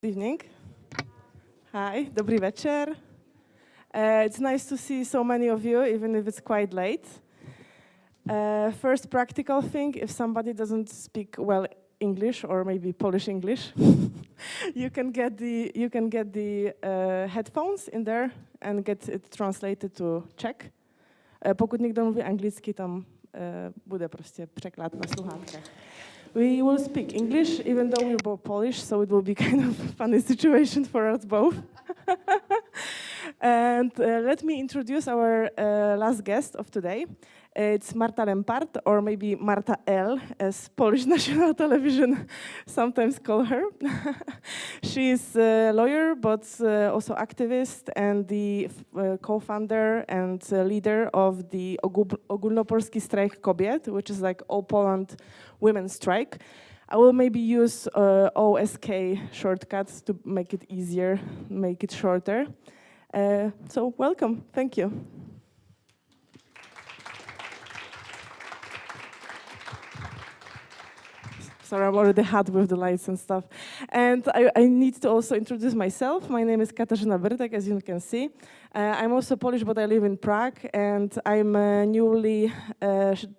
Good evening. Hi, dobry večer. It's nice to see so many of you, even if it's quite late. First practical thing, if somebody doesn't speak well English or maybe Polish English, you can get the headphones in there and get it translated to Czech. Pokud někdo mluví anglicky, tam bude prostě překlad na sluchátkách. We will speak English, even though we're both Polish, so it will be kind of a funny situation for us both. And let me introduce our last guest of today. It's Martą Lempart, or maybe Martą L, as Polish National Television sometimes call her. She's a lawyer, but also activist and the co-founder and leader of the Ogółnopolskiego Strajku Kobiet, which is like All Poland Women's Strike. I will maybe use OSK shortcuts to make it easier, make it shorter. So welcome, thank you. Sorry, I'm already hot with the lights and stuff. And I need to also introduce myself. My name is Katarzynę Byrtek, as you can see. I'm also Polish, but I live in Prague, and I'm a newly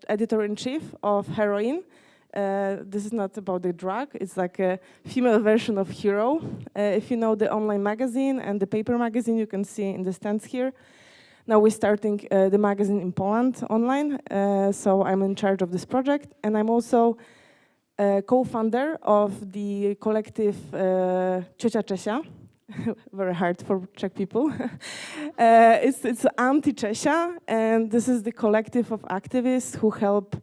editor-in-chief of Heroine. This is not about the drug, it's like a female version of Hero. If you know the online magazine and the paper magazine, you can see in the stands here. Now we're starting the magazine in Poland online, so I'm in charge of this project, and I'm also co-founder of the collective Ciocia Czesia, very hard for Czech people. It's anti-Czesia, and this is the collective of activists who help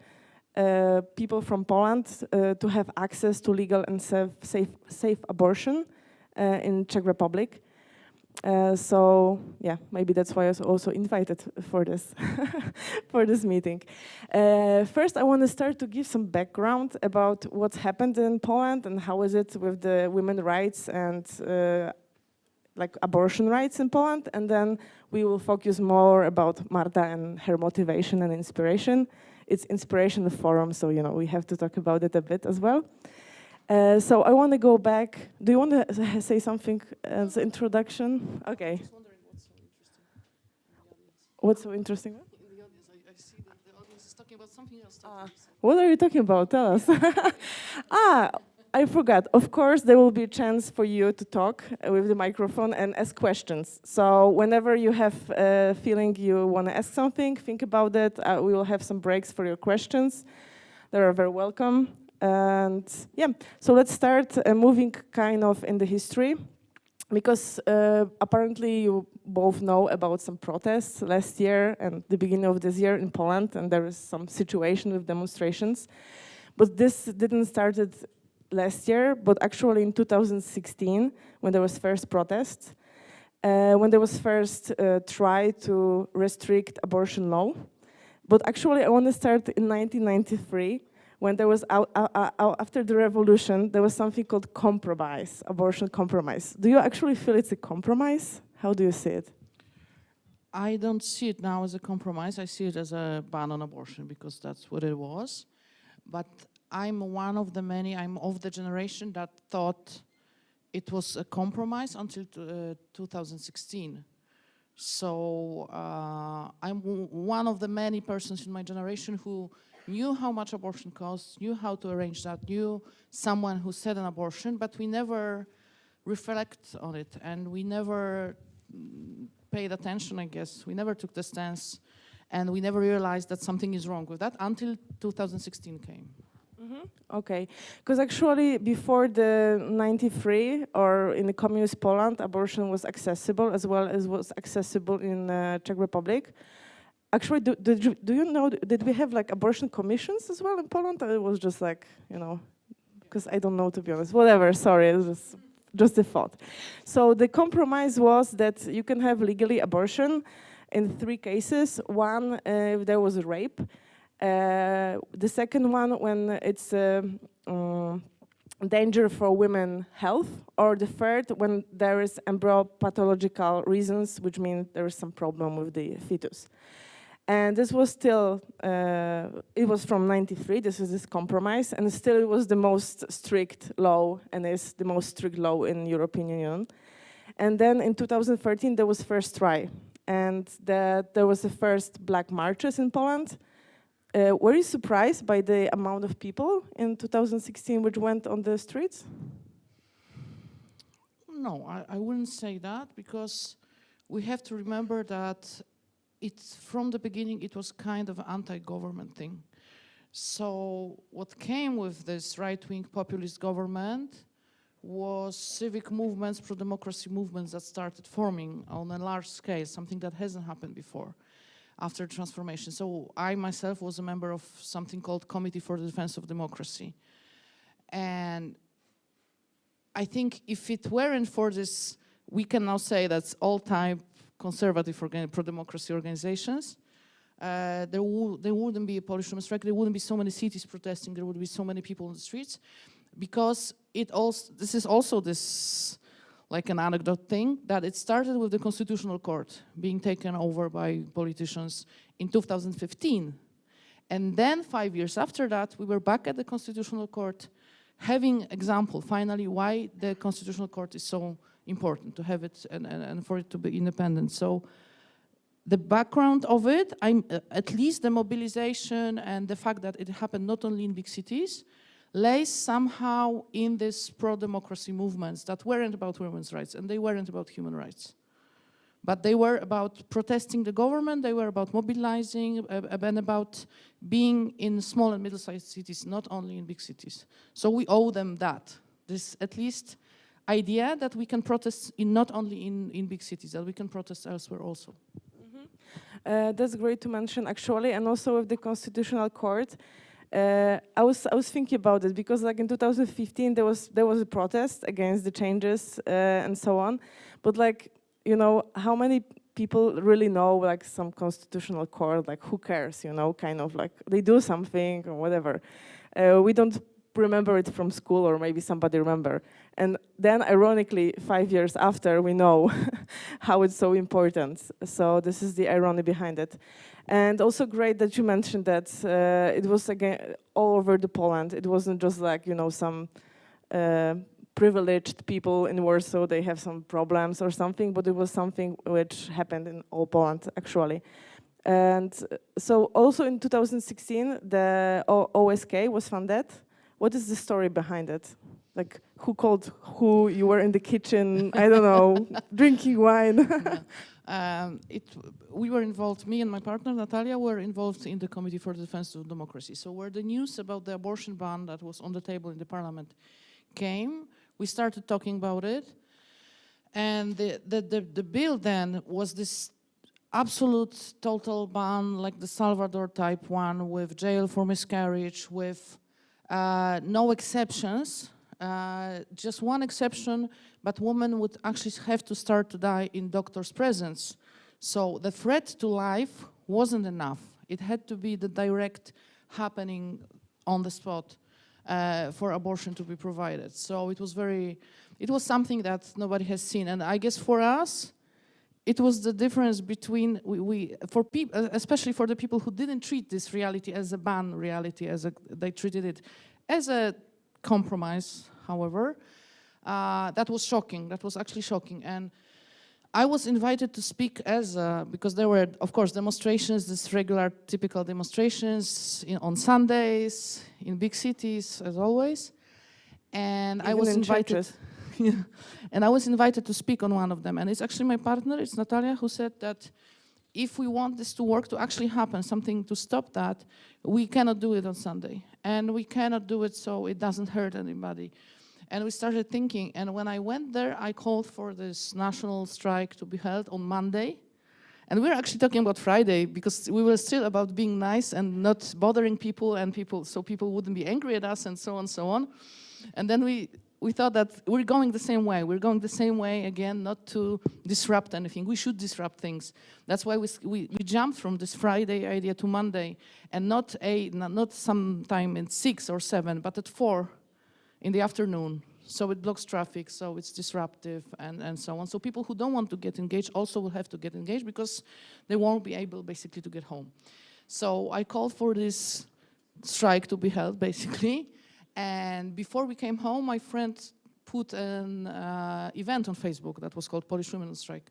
people from Poland to have access to legal and safe abortion in Czech Republic. So yeah, maybe that's why I was also invited for this for this meeting. First, I want to start to give some background about what's happened in Poland and how is it with the women's rights and like abortion rights in Poland, and then we will focus more about Marta and her motivation and inspiration. It's Inspiration Forum, so you know we have to talk about it a bit as well. So I want to go back. Do you want to say something as an introduction? Okay. I was wondering what's so interesting in the audience. What's so interesting? In the audience, I see that the audience is talking about something else. What are you talking about? Tell us. I forgot. Of course, there will be a chance for you to talk with the microphone and ask questions. So whenever you have a feeling you want to ask something, think about it. We will have some breaks for your questions. They are very welcome. And yeah, so let's start moving kind of in the history, because apparently you both know about some protests last year and the beginning of this year in Poland, and there is some situation with demonstrations. But this didn't started last year, but actually in 2016, when there was first protests, when there was first try to restrict abortion law. But actually I want to start in 1993, when there was, after the revolution, there was something called compromise, abortion compromise. Do you actually feel it's a compromise? How do you see it? I don't see it now as a compromise. I see it as a ban on abortion, because that's what it was. But I'm one of the many, I'm of the generation that thought it was a compromise until 2016. So I'm one of the many persons in my generation who knew how much abortion costs, knew how to arrange that, knew someone who said an abortion, but we never reflect on it, and we never paid attention, I guess. We never took the stance, and we never realized that something is wrong with that until 2016 came. Okay, because actually before the 93 or in the communist Poland, abortion was accessible as well as was accessible in Czech Republic. Actually, do you know, did we have like abortion commissions as well in Poland? Or it was just like, you know, because I don't know, to be honest. Whatever, sorry, it was just a thought. So the compromise was that you can have legally abortion in 3 cases. One, if there was a rape. The second one, when it's danger for women's health. Or the third, when there is embryopathological reasons, which means there is some problem with the fetus. And this was still, it was from 93, this is this compromise, and still it was the most strict law, and is the most strict law in European Union. And then in 2013, there was first try, and there was the first black marches in Poland. Were you surprised by the amount of people in 2016 which went on the streets? No, I wouldn't say that, because we have to remember that from the beginning it was kind of an anti-government thing. So what came with this right-wing populist government was civic movements, pro-democracy movements that started forming on a large scale, something that hasn't happened before after transformation. So I myself was a member of something called Committee for the Defense of Democracy. And I think if it weren't for this, we can now say that's all-time conservative pro-democracy organizations, there wouldn't be a Polish women's strike, there wouldn't be so many cities protesting, there would be so many people on the streets, because this is also like an anecdote thing, that it started with the Constitutional Court being taken over by politicians in 2015. And then 5 years after that, we were back at the Constitutional Court having example, finally, why the Constitutional Court is so important to have it and for it to be independent. So the background of it, at least the mobilization and the fact that it happened not only in big cities, lays somehow in these pro-democracy movements that weren't about women's rights and they weren't about human rights. But they were about protesting the government, they were about mobilizing, and about being in small and middle-sized cities, not only in big cities. So we owe them that. This at least idea that we can protest not only in big cities, that we can protest elsewhere also. That's great to mention, actually, and also with the Constitutional Court. I was thinking about it because, like, in 2015, there was a protest against the changes and so on. But, like, you know, how many people really know, like, some Constitutional Court? Like, who cares? You know, kind of like they do something or whatever. We don't remember it from school, or maybe somebody remember. And then, ironically, 5 years after, we know how it's so important. So this is the irony behind it. And also great that you mentioned that it was, again, all over the Poland. It wasn't just like, you know, some privileged people in Warsaw, they have some problems or something, but it was something which happened in all Poland, actually. And so also in 2016, the OSK was funded. What is the story behind it? Like, who called who? You were in the kitchen, I don't know, drinking wine. We were involved, me and my partner, Natalia, were involved in the Committee for the Defense of Democracy. So where the news about the abortion ban that was on the table in the parliament came, we started talking about it. And the bill then was this absolute total ban, like the Salvador type one, with jail for miscarriage, with no exceptions, just one exception, but women would actually have to start to die in doctor's presence. So the threat to life wasn't enough. It had to be the direct happening on the spot for abortion to be provided. So it was something that nobody has seen. And I guess for us, it was the difference between for people, especially for the people who didn't treat this reality as a ban reality, they treated it as a compromise. However, that was shocking. That was actually shocking. And I was invited to speak because there were, of course, demonstrations, these regular, typical demonstrations on Sundays in big cities, as always. And Even I was invited. Yeah. And I was invited to speak on one of them. And it's actually my partner, it's Natalia, who said that if we want this to work, to actually happen, something to stop that, we cannot do it on Sunday. And we cannot do it so it doesn't hurt anybody. And we started thinking, and when I went there, I called for this national strike to be held on Monday. And we were actually talking about Friday, because we were still about being nice and not bothering people, so people wouldn't be angry at us, and so on and so on. And then we thought that we're going the same way. We're going the same way, again, not to disrupt anything. We should disrupt things. That's why we jumped from this Friday idea to Monday, and not sometime in 6 or 7, but at 4 in the afternoon. so it blocks traffic, so it's disruptive, and so on. So people who don't want to get engaged also will have to get engaged because they won't be able basically to get home. So I called for this strike to be held basically, and before we came home, my friend put an event on Facebook that was called Polish Women on Strike.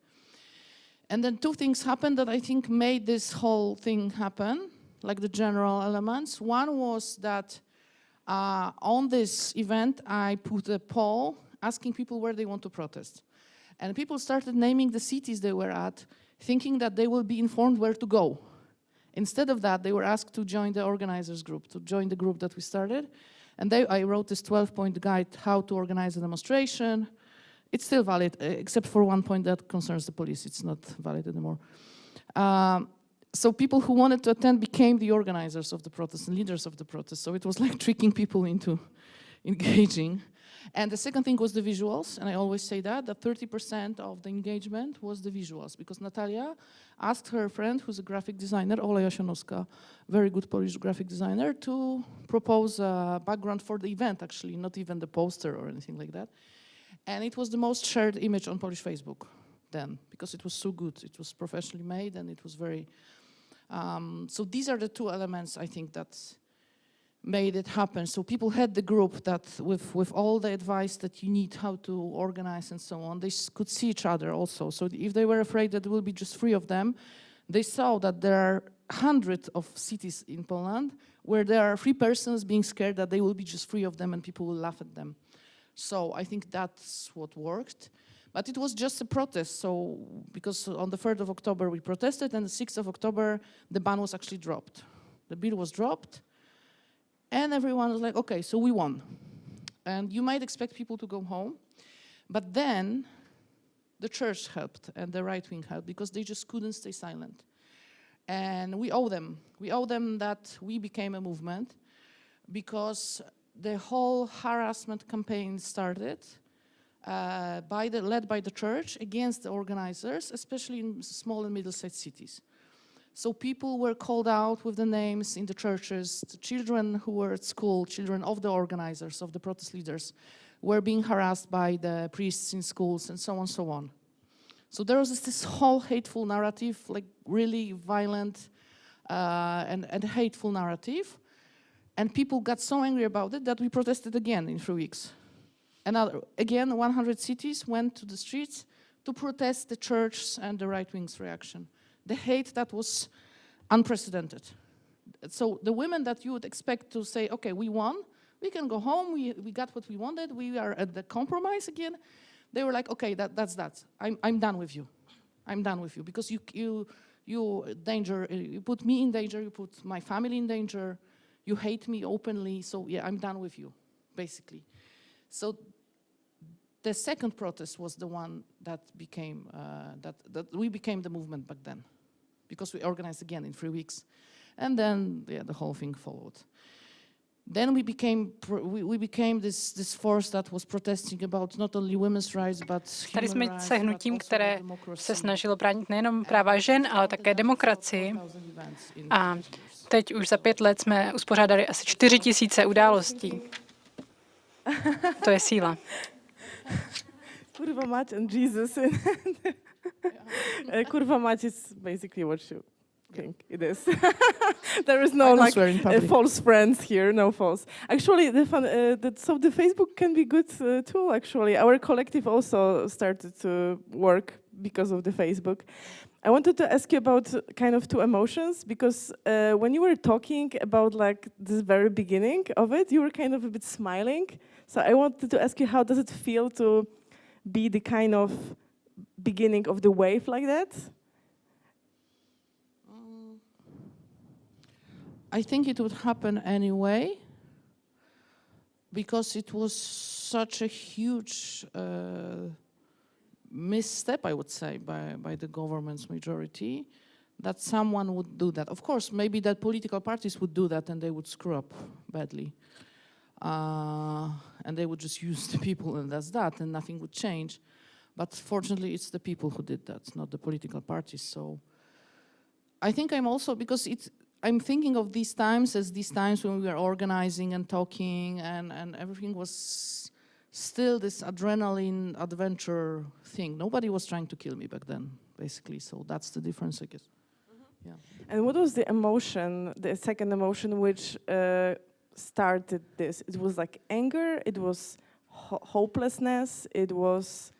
And then two things happened that I think made this whole thing happen, like the general elements. One was that on this event, I put a poll asking people where they want to protest. And people started naming the cities they were at, thinking that they will be informed where to go. Instead of that, they were asked to join the organizers group, to join the group that we started. And I wrote this 12-point guide, how to organize a demonstration. It's still valid, except for one point that concerns the police. It's not valid anymore. So people who wanted to attend became the organizers of the protest and leaders of the protest. So it was like tricking people into engaging. And the second thing was the visuals. And I always say that 30% of the engagement was the visuals. Because Natalia asked her friend, who's a graphic designer, Ola Jasionowska, very good Polish graphic designer, to propose a background for the event, actually, not even the poster or anything like that. And it was the most shared image on Polish Facebook then, because it was so good. It was professionally made, and it was very... so these are the two elements, I think, that made it happen. So people had the group that, with all the advice that you need, how to organize and so on, they could see each other also. So if they were afraid that it will be just 3 of them, they saw that there are hundreds of cities in Poland where there are 3 persons being scared that they will be just 3 of them and people will laugh at them. So I think that's what worked. But it was just a protest, so because on the 3rd of October we protested, and the 6th of October the ban was actually dropped. The bill was dropped, and everyone was like, okay, so we won. And you might expect people to go home, but then the church helped and the right wing helped because they just couldn't stay silent. And we owe them. We owe them that we became a movement because the whole harassment campaign started led by the church against the organizers, especially in small and middle-sized cities. So people were called out with the names in the churches. The children who were at school, children of the organizers, of the protest leaders, were being harassed by the priests in schools and so on and so on. So there was this whole hateful narrative, like really violent and hateful narrative. And people got so angry about it that we protested again in 3 weeks. Again, 100 cities went to the streets to protest the church's and the right wing's reaction. The hate that was unprecedented. So the women that you would expect to say, okay, we won, we can go home, we got what we wanted, we are at the compromise again. They were like, okay, that's that. I'm done with you. I'm done with you because you put me in danger, you put my family in danger, you hate me openly, so yeah, I'm done with you, basically. So the second protest was the one that became, that we became the movement back then, because we organized again in 3 weeks. And then the whole thing followed. Then we became this force that was protesting about not only women's rights, but Tady jsme human rights, se hnutím, které se snažilo bránit nejenom práva žen, ale také demokracii. A teď už za 5 let jsme uspořádali asi 4 000 událostí. To je síla. Kurva mać and Jesus. Kurva mać is basically what you think it is. There is no false friends here, no false. Actually, the Facebook can be good tool. Actually, our collective also started to work because of the Facebook. I wanted to ask you about kind of 2 emotions, because when you were talking about like the very beginning of it, you were kind of a bit smiling. So I wanted to ask you, how does it feel to be the kind of beginning of the wave like that? I think it would happen anyway, because it was such a huge misstep, I would say, by the government's majority, that someone would do that. Of course, maybe that political parties would do that and they would screw up badly. And they would just use the people and that's that, and nothing would change. But fortunately, it's the people who did that, not the political parties. So I think I'm also, because I'm thinking of these times as these times when we were organizing and talking and everything was still this adrenaline adventure thing. Nobody was trying to kill me back then, basically. So that's the difference, I guess. Yeah. And what was the emotion, the second emotion, which started this? It was like anger, it was hopelessness, it was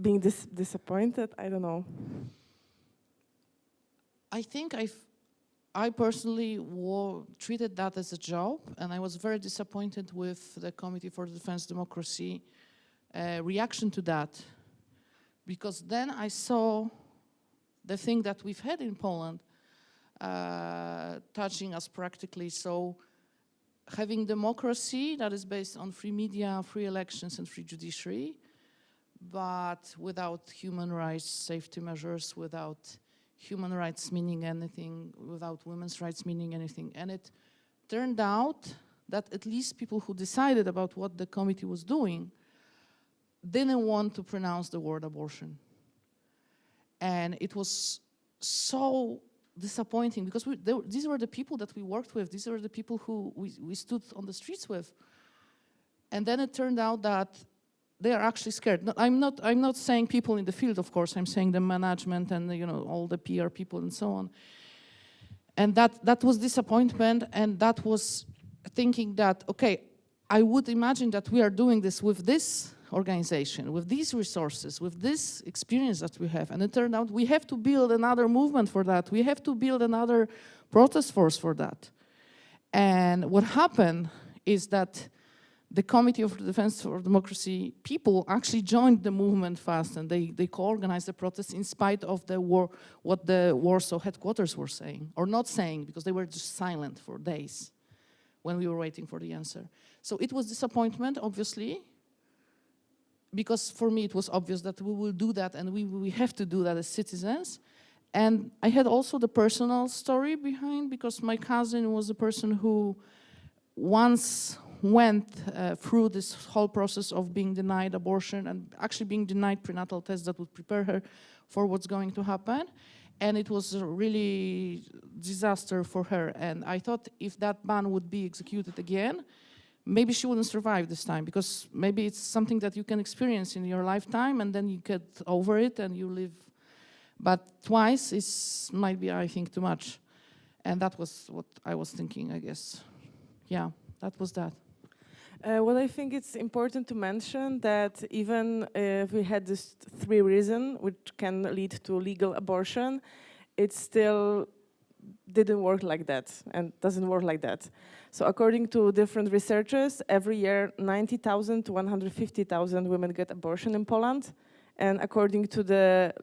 being disappointed, I don't know. I think I personally treated that as a job, and I was very disappointed with the Committee for Defense Democracy reaction to that, because then I saw the thing that we've had in Poland touching us practically. So having democracy that is based on free media, free elections, and free judiciary, but without human rights safety measures, without human rights meaning anything, without women's rights meaning anything. And it turned out that at least people who decided about what the committee was doing didn't want to pronounce the word abortion. And it was so disappointing, because these were the people that we worked with. These were the people who we stood on the streets with. And then it turned out that they are actually scared. No, I'm not saying people in the field, of course. I'm saying the management and all the PR people and so on. And that was disappointment, and that was thinking that, okay, I would imagine that we are doing this with this organization, with these resources, with this experience that we have. And it turned out we have to build another movement for that. We have to build another protest force for that. And what happened is that the Committee of Defense for Democracy people actually joined the movement fast, and they co-organized the protest in spite of the war, what the Warsaw headquarters were saying, or not saying, because they were just silent for days when we were waiting for the answer. So it was disappointment, obviously, because for me it was obvious that we will do that, and we have to do that as citizens. And I had also the personal story behind, because my cousin was a person who once went through this whole process of being denied abortion and actually being denied prenatal tests that would prepare her for what's going to happen. And it was a really disaster for her. And I thought if that ban would be executed again, maybe she wouldn't survive this time, because maybe it's something that you can experience in your lifetime and then you get over it and you live. But twice might be, I think, too much. And that was what I was thinking, I guess. Yeah, that was that. Well, I think it's important to mention that even if we had these three reasons which can lead to legal abortion, it still didn't work like that and doesn't work like that. So according to different researchers, every year 90,000 to 150,000 women get abortion in Poland. And according to the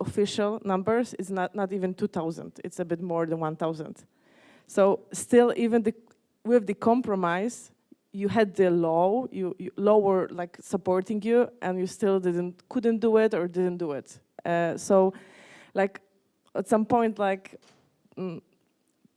official numbers, it's not even 2,000. It's a bit more than 1,000. So still, even with the compromise, you had the law, law were like supporting you, and you still couldn't do it or didn't do it. So, like at some point, like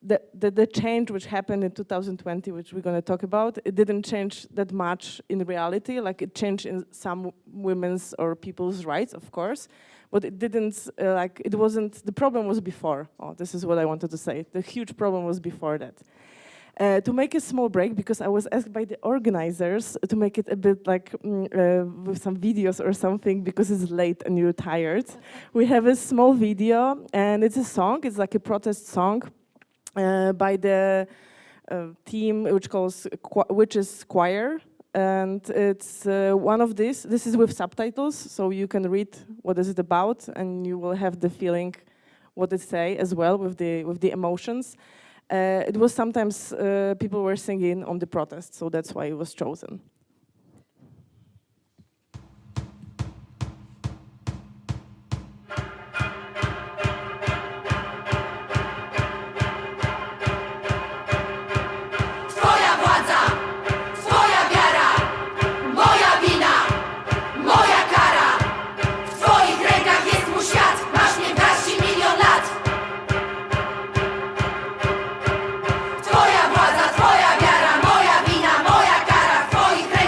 the change which happened in 2020, which we're going to talk about, it didn't change that much in reality. Like it changed in some women's or people's rights, of course, but it didn't. It wasn't. The problem was before. Oh, this is what I wanted to say. The huge problem was before that. To make a small break, because I was asked by the organizers to make it a bit like with some videos or something, because it's late and you're tired. We have a small video, and it's a song. It's like a protest song by the team which is choir, and it's one of these. This is with subtitles, so you can read what is it about, and you will have the feeling what it say as well with the emotions. It was sometimes people were singing on the protest, so that's why it was chosen. Twoja władza, twoja wiara, moja wina, moja kara. W twoich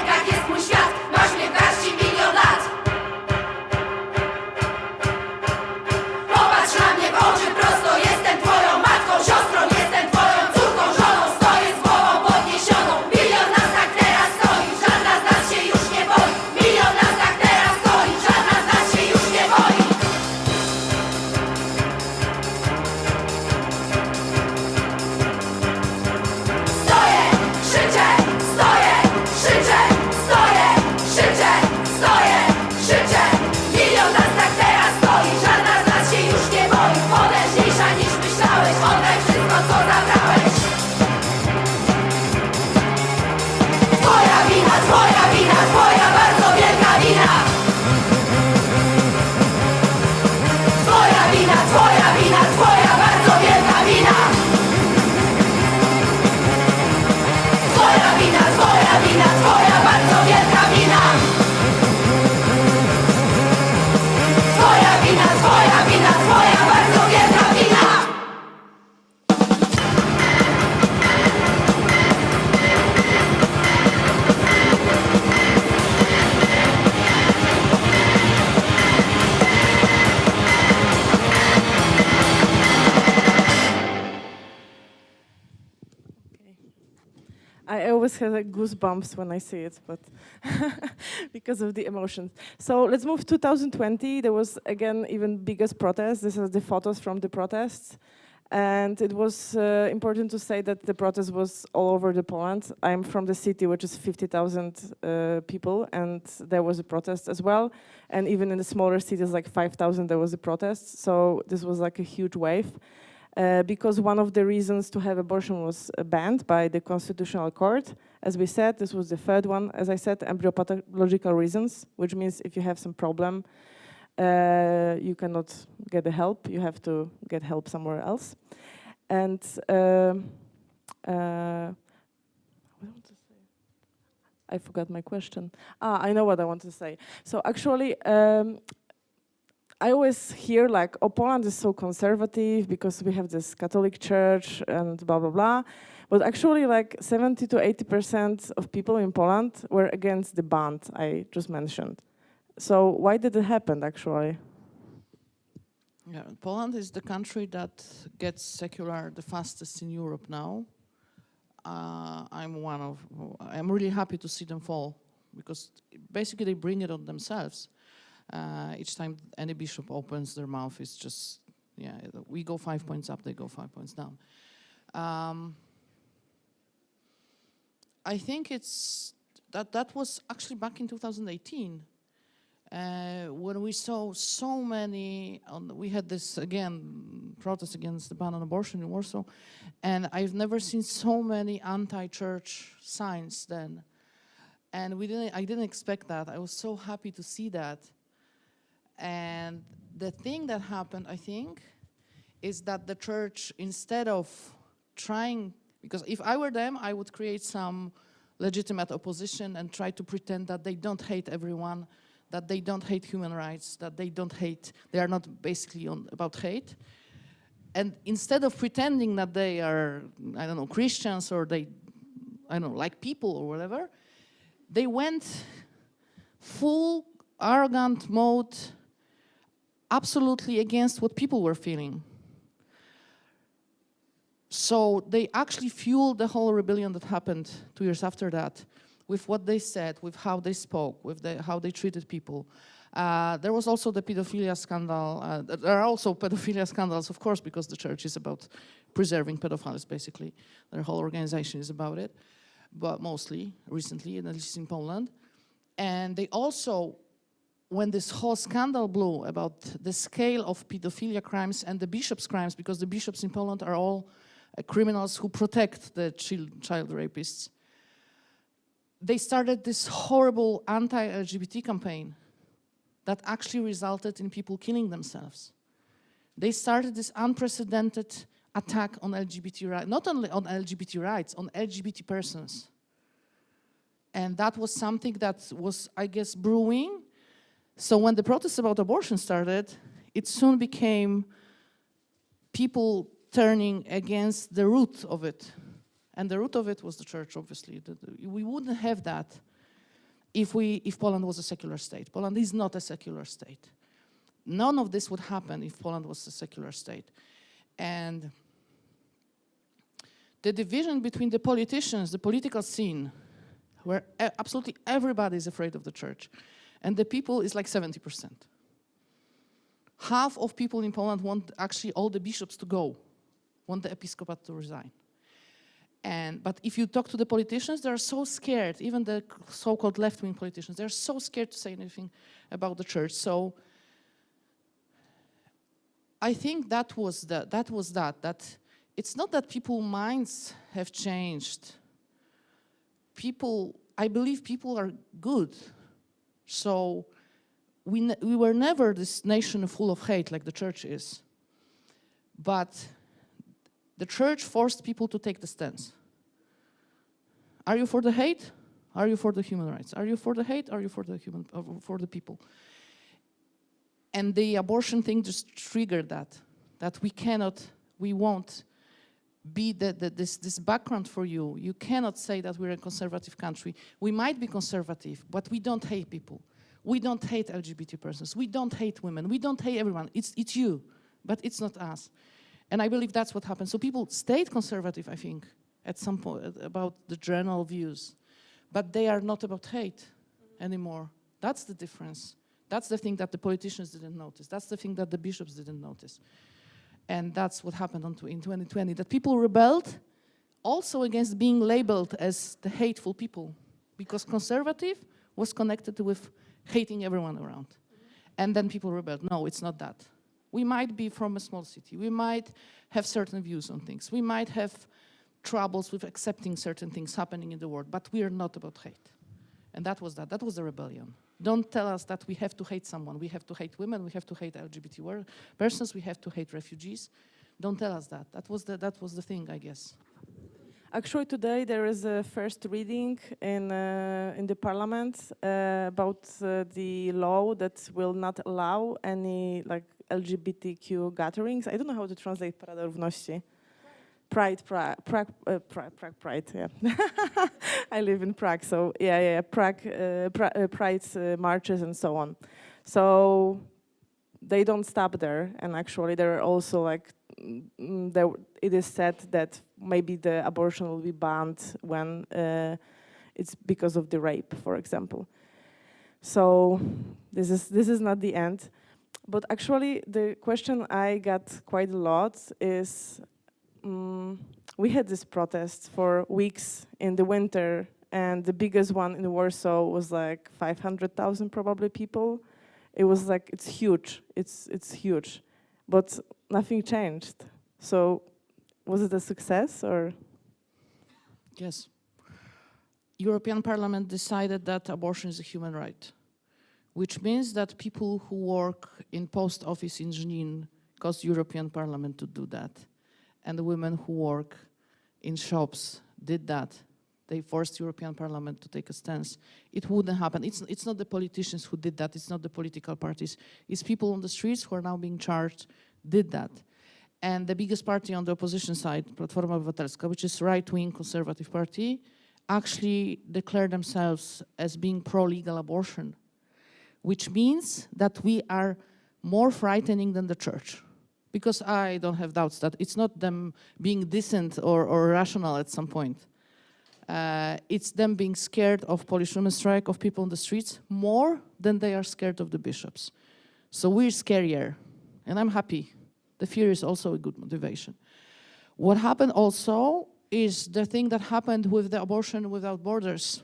always have like goosebumps when I see it, but because of the emotions. So let's move to 2020. There was again even biggest protest. This is the photos from the protests. And it was important to say that the protest was all over the Poland. I'm from the city, which is 50,000 people, and there was a protest as well. And even in the smaller cities, like 5,000, there was a protest. So this was like a huge wave. Because one of the reasons to have abortion was banned by the Constitutional Court. As we said, this was the third one. As I said, embryopathological reasons, which means if you have some problem, you cannot get the help. You have to get help somewhere else. And what I want to say? I forgot my question. I know what I want to say. So actually, I always hear like, oh, Poland is so conservative because we have this Catholic Church and blah, blah, blah. But actually like 70 to 80% of people in Poland were against the ban I just mentioned. So why did it happen actually? Yeah, Poland is the country that gets secular the fastest in Europe now. I'm really happy to see them fall because basically they bring it on themselves. Each time any bishop opens their mouth, it's just, yeah, we go 5 points up, they go 5 points down. I think it's that was actually back in 2018 when we saw so many. We had this again protest against the ban on abortion in Warsaw, and I've never seen so many anti-church signs then. And I didn't expect that. I was so happy to see that. And the thing that happened, I think, is that the church, instead of trying, because if I were them, I would create some legitimate opposition and try to pretend that they don't hate everyone, that they don't hate human rights, that they are not basically about hate. And instead of pretending that they are, I don't know, Christians or they, I don't know, like people or whatever, they went full arrogant mode, absolutely against what people were feeling. So they actually fueled the whole rebellion that happened 2 years after that with what they said, with how they spoke, with how they treated people. There was also the pedophilia scandal. There are also pedophilia scandals, of course, because the church is about preserving pedophiles, basically. Their whole organization is about it, but mostly, recently, at least in Poland. And they also, when this whole scandal blew about the scale of pedophilia crimes and the bishops' crimes, because the bishops in Poland are all criminals who protect the child rapists, they started this horrible anti-LGBT campaign that actually resulted in people killing themselves. They started this unprecedented attack on LGBT rights, not only on LGBT rights, on LGBT persons. And that was something that was, I guess, brewing. So when the protests about abortion started, it soon became people turning against the root of it. And the root of it was the church, obviously. We wouldn't have that if Poland was a secular state. Poland is not a secular state. None of this would happen if Poland was a secular state. And the division between the politicians, the political scene, where absolutely everybody is afraid of the church, and the people is like 70%. Half of people in Poland want actually all the bishops to go, want the episcopate to resign. But if you talk to the politicians, they're so scared, even the so-called left-wing politicians, they're so scared to say anything about the church. So I think that it's not that people's minds have changed. I believe people are good. So we were never this nation full of hate like the church is. But the church forced people to take the stance. Are you for the hate? Are you for the human rights? Are you for the hate? Are you for the people? And the abortion thing just triggered that we won't be this background for you. You cannot say that we're a conservative country. We might be conservative, but we don't hate people. We don't hate LGBT persons. We don't hate women. We don't hate everyone. It's you, but it's not us. And I believe that's what happened. So people stayed conservative, I think, at some point about the general views, but they are not about hate anymore. That's the difference. That's the thing that the politicians didn't notice. That's the thing that the bishops didn't notice. And that's what happened in 2020, that people rebelled also against being labeled as the hateful people, because conservative was connected with hating everyone around. And then people rebelled. No, it's not that. We might be from a small city. We might have certain views on things. We might have troubles with accepting certain things happening in the world, but we are not about hate. And that was that. That was the rebellion. Don't tell us that we have to hate someone. We have to hate women. We have to hate LGBT persons. We have to hate refugees. Don't tell us that. That was the thing, I guess. Actually, today there is a first reading in the parliament about the law that will not allow any like LGBTQ gatherings. I don't know how to translate Parada Równości. Pride, yeah. I live in Prague, so yeah. Pride marches and so on. So they don't stop there, and actually there are also like it is said that maybe the abortion will be banned when it's because of the rape, for example. So this is not the end, but actually the question I got quite a lot is. We had this protest for weeks in the winter, and the biggest one in Warsaw was like 500,000 probably people. It was like, it's huge, it's huge, but nothing changed. So was it a success or? Yes. European Parliament decided that abortion is a human right, which means that people who work in post office in Żnin caused European Parliament to do that. And the women who work in shops did that. They forced European Parliament to take a stance. It wouldn't happen. It's not the politicians who did that. It's not the political parties. It's people on the streets who are now being charged did that. And the biggest party on the opposition side, Platforma Obywatelska, which is right-wing conservative party, actually declared themselves as being pro-legal abortion, which means that we are more frightening than the church. Because I don't have doubts that it's not them being decent or rational at some point. It's them being scared of Polish women's strike, of people on the streets, more than they are scared of the bishops. So we're scarier, and I'm happy. The fear is also a good motivation. What happened also is the thing that happened with the abortion without borders,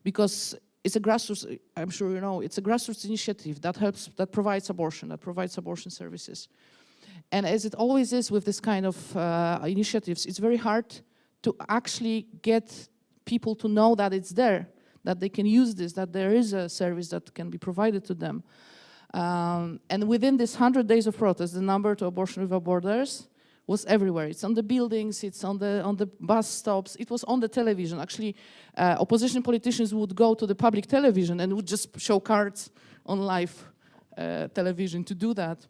because it's a grassroots, I'm sure you know, it's a grassroots initiative that provides abortion services. And as it always is with this kind of initiatives, it's very hard to actually get people to know that it's there, that they can use this, that there is a service that can be provided to them. And within this 100 days of protest, the number to Abortion Without Borders was everywhere. It's on the buildings, it's on the bus stops, it was on the television. Actually, opposition politicians would go to the public television and would just show cards on live television to do that.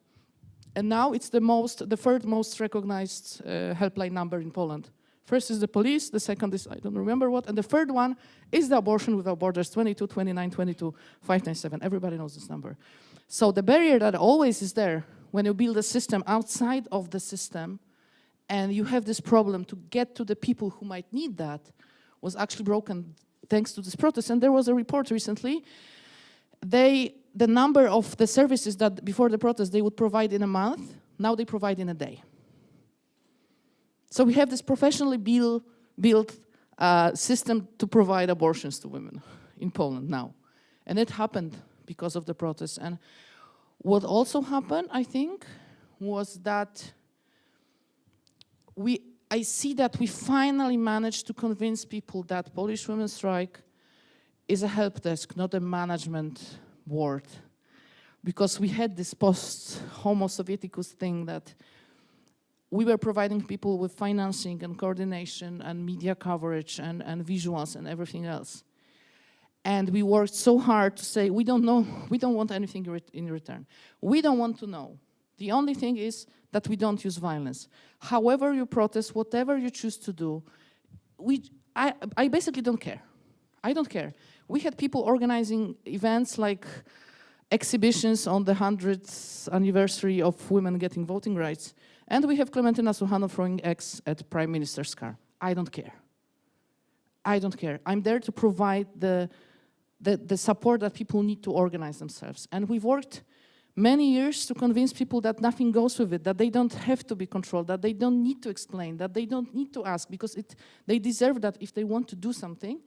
And now it's the third most recognized helpline number in Poland. First is the police, the second is, I don't remember what, and the third one is the Abortion Without Borders, 22 29 22 597. Everybody knows this number. So the barrier that always is there when you build a system outside of the system and you have this problem to get to the people who might need that was actually broken thanks to this protest. And there was a report recently. The number of the services that before the protest they would provide in a month, now they provide in a day. So we have this professionally built system to provide abortions to women in Poland now. And it happened because of the protests. And what also happened, I think, was that I see that we finally managed to convince people that Polish women's strike is a help desk, not a management board, because we had this post-Homo Sovieticus thing that we were providing people with financing and coordination and media coverage and visuals and everything else. And we worked so hard to say, we don't know, we don't want anything in return. We don't want to know. The only thing is that we don't use violence. However you protest, whatever you choose to do, I basically don't care. I don't care. We had people organizing events like exhibitions on the 100th anniversary of women getting voting rights. And we have Klementyna Suchanow throwing eggs at Prime Minister's car. I don't care. I don't care. I'm there to provide the support that people need to organize themselves. And we've worked many years to convince people that nothing goes with it, that they don't have to be controlled, that they don't need to explain, that they don't need to ask, because they deserve that if they want to do something.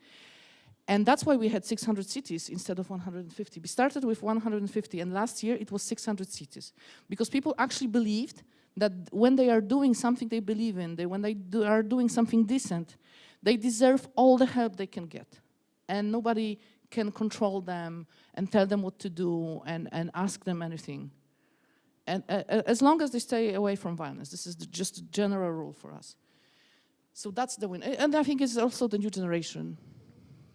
And that's why we had 600 cities instead of 150. We started with 150, and last year it was 600 cities. Because people actually believed that when they are doing something they believe in, when they are doing something decent, they deserve all the help they can get. And nobody can control them and tell them what to do and ask them anything. And as long as they stay away from violence, this is just a general rule for us. So that's the win. And I think it's also the new generation,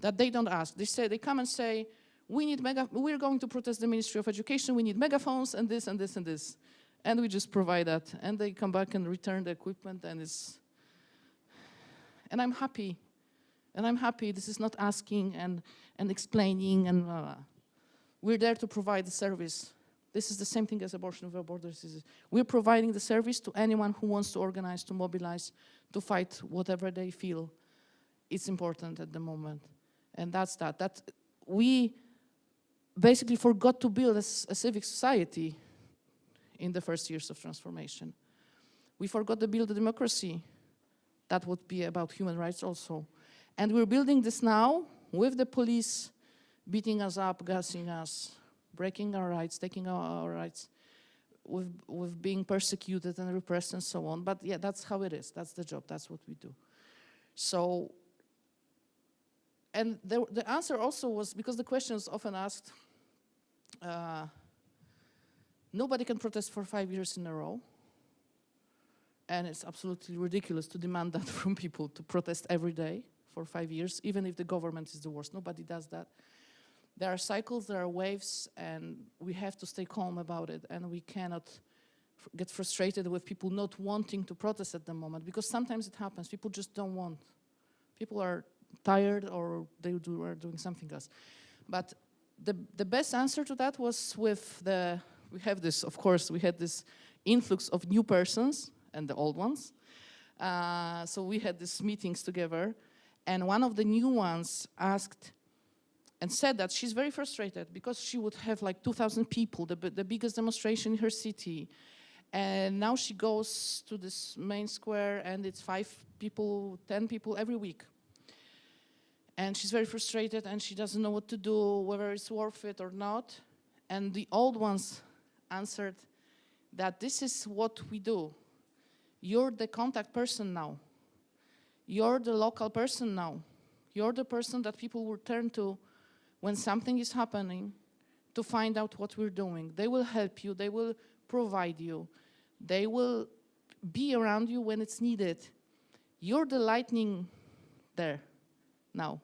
that they don't ask. They come and say, we're going to protest the Ministry of Education, we need megaphones and this and this and this. And we just provide that. And they come back and return the equipment, and I'm happy. And I'm happy. This is not asking and explaining and blah, blah. We're there to provide the service. This is the same thing as Abortion Without Borders. We're providing the service to anyone who wants to organize, to mobilize, to fight whatever they feel is important at the moment. And that's that. That we basically forgot to build a civic society in the first years of transformation. We forgot to build a democracy that would be about human rights also. And we're building this now with the police beating us up, gassing us, breaking our rights, taking our rights, with being persecuted and repressed and so on. But yeah, that's how it is. That's the job. That's what we do. So, and the answer also was, because the question is often asked, nobody can protest for 5 years in a row. And it's absolutely ridiculous to demand that from people, to protest every day for 5 years, even if the government is the worst. Nobody does that. There are cycles, there are waves, and we have to stay calm about it. And we cannot get frustrated with people not wanting to protest at the moment, because sometimes it happens. People just don't want. People are tired, or they are doing something else. But the best answer to that was we had this influx of new persons and the old ones. So we had these meetings together, and one of the new ones asked and said that she's very frustrated because she would have like 2,000 people, the biggest demonstration in her city. And now she goes to this main square and it's 5 people, 10 people every week. And she's very frustrated and she doesn't know what to do, whether it's worth it or not. And the old ones answered that this is what we do. You're the contact person now. You're the local person now. You're the person that people will turn to when something is happening to find out what we're doing. They will help you. They will provide you. They will be around you when it's needed. You're the lightning there now.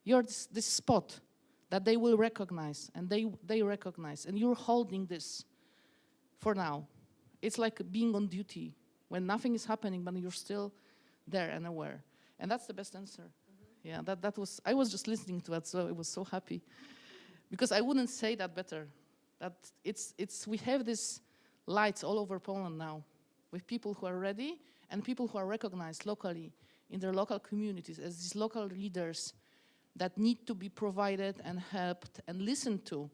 You're this spot that they will recognize, and they recognize, and you're holding this for now. It's like being on duty when nothing is happening, but you're still there and aware. And that's the best answer. Yeah, that was, I was just listening to it, so I was so happy. Because I wouldn't say that better. That we have these lights all over Poland now, with people who are ready and people who are recognized locally in their local communities as these local leaders that need to be provided and helped and listened to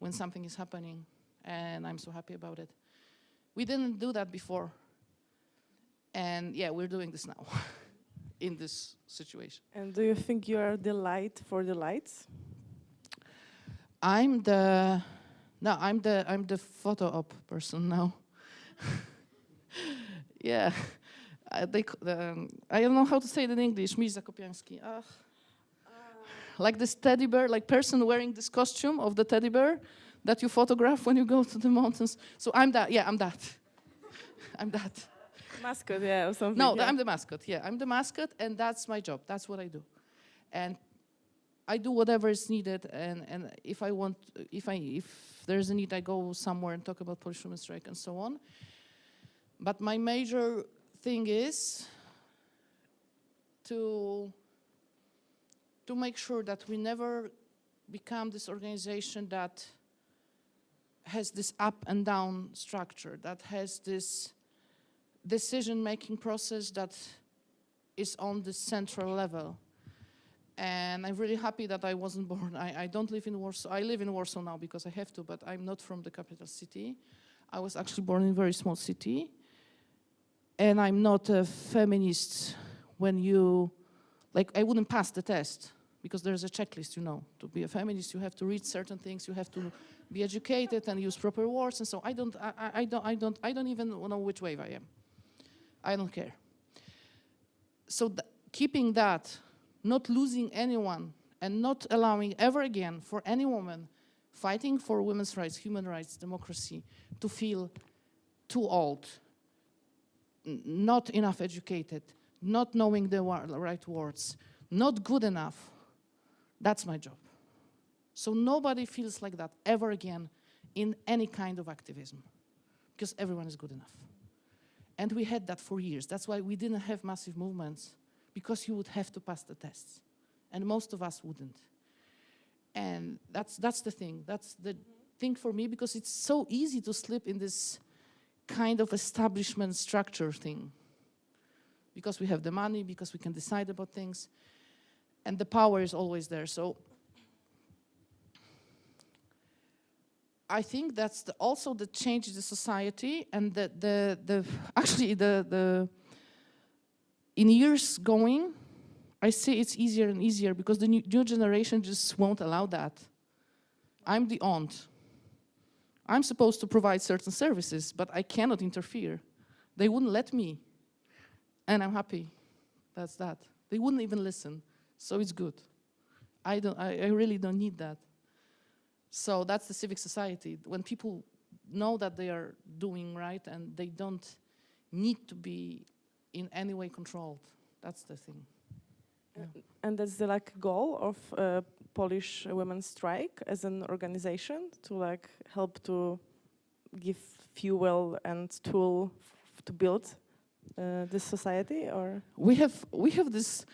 when something is happening. And I'm so happy about it. We didn't do that before. And yeah, we're doing this now. In this situation. And do you think you are the light for the lights? I'm the photo op person now. Yeah, I don't know how to say it in English. Miś Zakopiański. Like this teddy bear, like person wearing this costume of the teddy bear that you photograph when you go to the mountains. So I'm that. Yeah, I'm that. I'm that. Mascot, yeah, or something. No, yeah. I'm the mascot. Yeah, I'm the mascot, and that's my job. That's what I do, and I do whatever is needed. And if there's a need, I go somewhere and talk about Polish women's strike and so on. But my major thing is to make sure that we never become this organization that has this up and down structure, that has this decision-making process that is on the central level. And I'm really happy that I wasn't born. I don't live in Warsaw. I live in Warsaw now because I have to, but I'm not from the capital city. I was actually born in a very small city. And I'm not a feminist when you, like, I wouldn't pass the test because there's a checklist, you know. To be a feminist, you have to read certain things, you have to be educated and use proper words, and so I don't even know which wave I am. I don't care. So keeping that, not losing anyone, and not allowing ever again for any woman fighting for women's rights, human rights, democracy, to feel too old, not enough educated, not knowing the right words, not good enough. That's my job. So nobody feels like that ever again in any kind of activism, because everyone is good enough. And we had that for years. That's why we didn't have massive movements, because you would have to pass the tests. And most of us wouldn't. And that's the thing. That's the thing for me, because it's so easy to slip in this kind of establishment structure thing. Because we have the money, because we can decide about things. And the power is always there. So I think that's also the change in the society, and actually in years going, I see it's easier and easier because the new generation just won't allow that. I'm the aunt. I'm supposed to provide certain services, but I cannot interfere. They wouldn't let me, and I'm happy. That's that. They wouldn't even listen, so it's good. I really don't need that. So that's the civic society. When people know that they are doing right and they don't need to be in any way controlled. That's the thing. Yeah. And that's the goal of Polish Women's Strike as an organization, to help to give fuel and tool to build this society, or we have this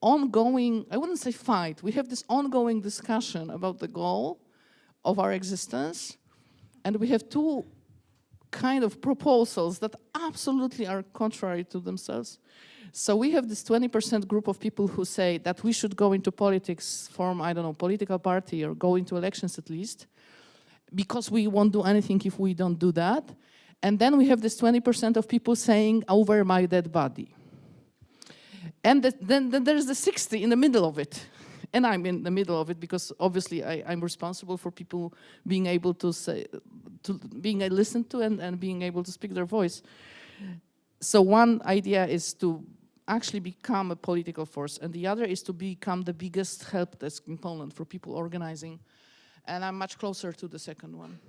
ongoing, I wouldn't say fight, we have this ongoing discussion about the goal of our existence, and we have two kind of proposals that absolutely are contrary to themselves. So we have this 20% group of people who say that we should go into politics, form, I don't know, political party, or go into elections at least, because we won't do anything if we don't do that. And then we have this 20% of people saying, over my dead body. And then there's the 60 in the middle of it. And I'm in the middle of it because obviously I'm responsible for people being able to say, being listened to and being able to speak their voice. So one idea is to actually become a political force, and the other is to become the biggest help desk in Poland for people organizing. And I'm much closer to the second one.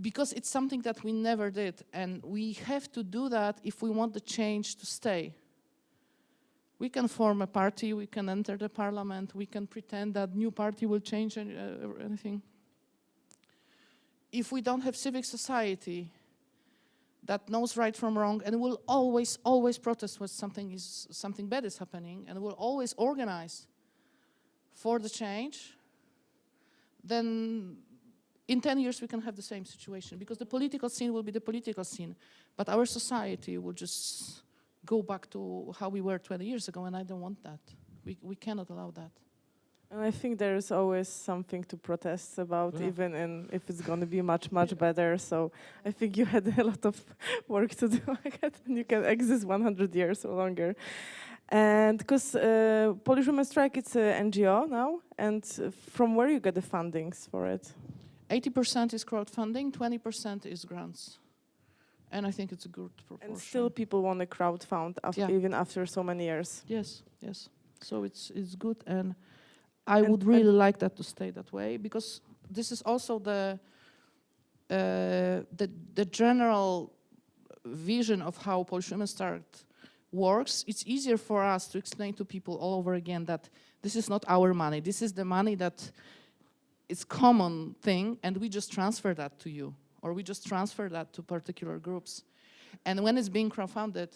Because it's something that we never did, and we have to do that if we want the change to stay. We can form a party, we can enter the parliament, we can pretend that new party will change anything. If we don't have civic society that knows right from wrong and will always protest when something bad is happening and will always organize for the change, then in 10 years we can have the same situation, because the political scene will be the political scene, but our society will just go back to how we were 20 years ago, and I don't want that. We cannot allow that. And I think there's always something to protest about, even if it's going to be much better. So I think you had a lot of work to do, and you can exist 100 years or longer. And because Polish Women's Strike, it's an NGO now, and from where you get the fundings for it? 80% is crowdfunding, 20% is grants. And I think it's a good proportion. And still people want to crowdfund even after so many years. Yes. So it's good, and I would really like that to stay that way, because this is also the general vision of how Polish Women's Strike works. It's easier for us to explain to people all over again that this is not our money. This is the money that is common thing, and we just transfer that to you, or we just transfer that to particular groups. And when it's being crowdfunded,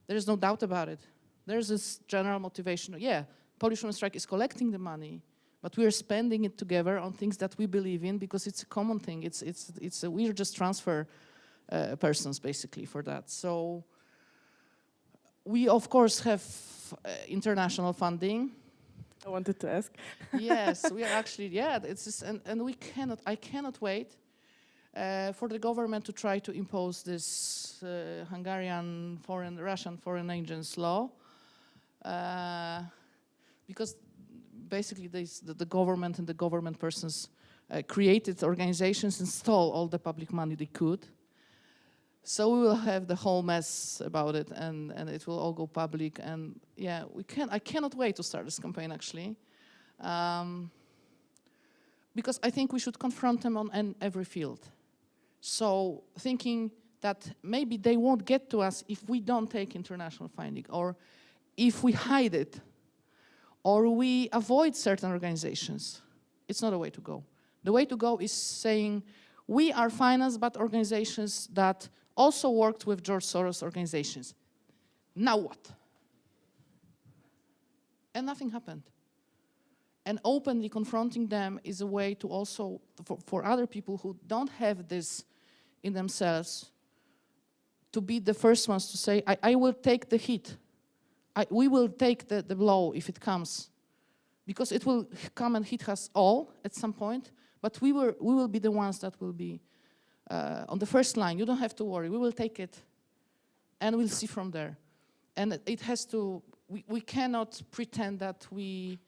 there is no doubt about it. There's this general motivation. Yeah, Polish Women's Strike is collecting the money, but we are spending it together on things that we believe in, because it's a common thing. We're just transfer persons basically for that. So We, of course, have international funding. I wanted to ask. Yes, we are actually, it's just, and I cannot wait for the government to try to impose this Russian foreign agents law, because basically the government and the government persons created organizations and stole all the public money they could. So we will have the whole mess about it, and it will all go public. And yeah, I cannot wait to start this campaign, actually, because I think we should confront them on every field. So thinking that maybe they won't get to us if we don't take international funding, or if we hide it, or we avoid certain organizations. It's not a way to go. The way to go is saying, we are financed by organizations that also worked with George Soros organizations. Now what? And nothing happened. And openly confronting them is a way to also, for other people who don't have this in themselves, to be the first ones to say, I will take the hit. We will take the blow if it comes. Because it will come and hit us all at some point, but we will be the ones that will be on the first line. You don't have to worry. We will take it, and we'll see from there. And it has to, we cannot pretend that we,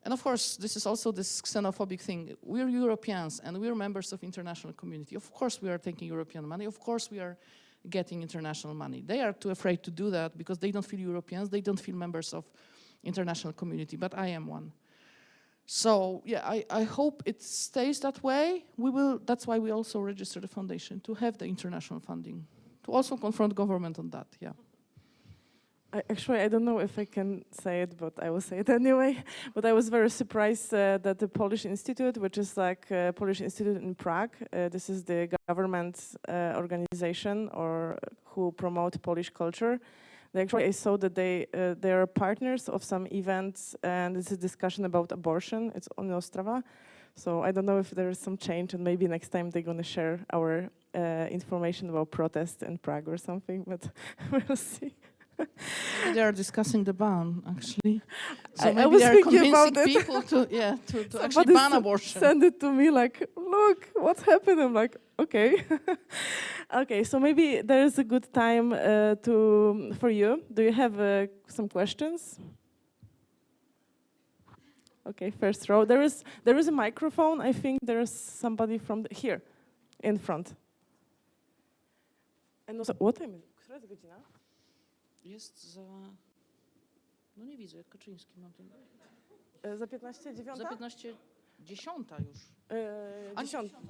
and of course, this is also this xenophobic thing. We're Europeans, and we're members of international community. Of course, we are taking European money. Of course, we are getting international money. They are too afraid to do that because they don't feel Europeans. They don't feel members of international community, but I am one. So yeah, I hope it stays that way. That's why we also registered the foundation, to have the international funding, to also confront government on that, yeah. I don't know if I can say it, but I will say it anyway. But I was very surprised that the Polish Institute, which is like a Polish Institute in Prague, this is the government organization or who promote Polish culture. I saw that they are partners of some events, and it's a discussion about abortion. It's on Ostrava. So I don't know if there is some change, and maybe next time they're going to share our information about protest in Prague or something, but we'll see. They are discussing the ban, actually. So I maybe was they are thinking convincing about it. people to actually ban abortion. Send it to me like, look, what's happened? I'm like, okay. Okay, so maybe there is a good time for you. Do you have some questions? Okay, first row. There is a microphone. I think there is somebody from here, in front. And also, what time is it? Która jest godzina? Jest za... No nie widzę, jak Kaczyński mam ten... Za 15, 9? Za 15, 10 już.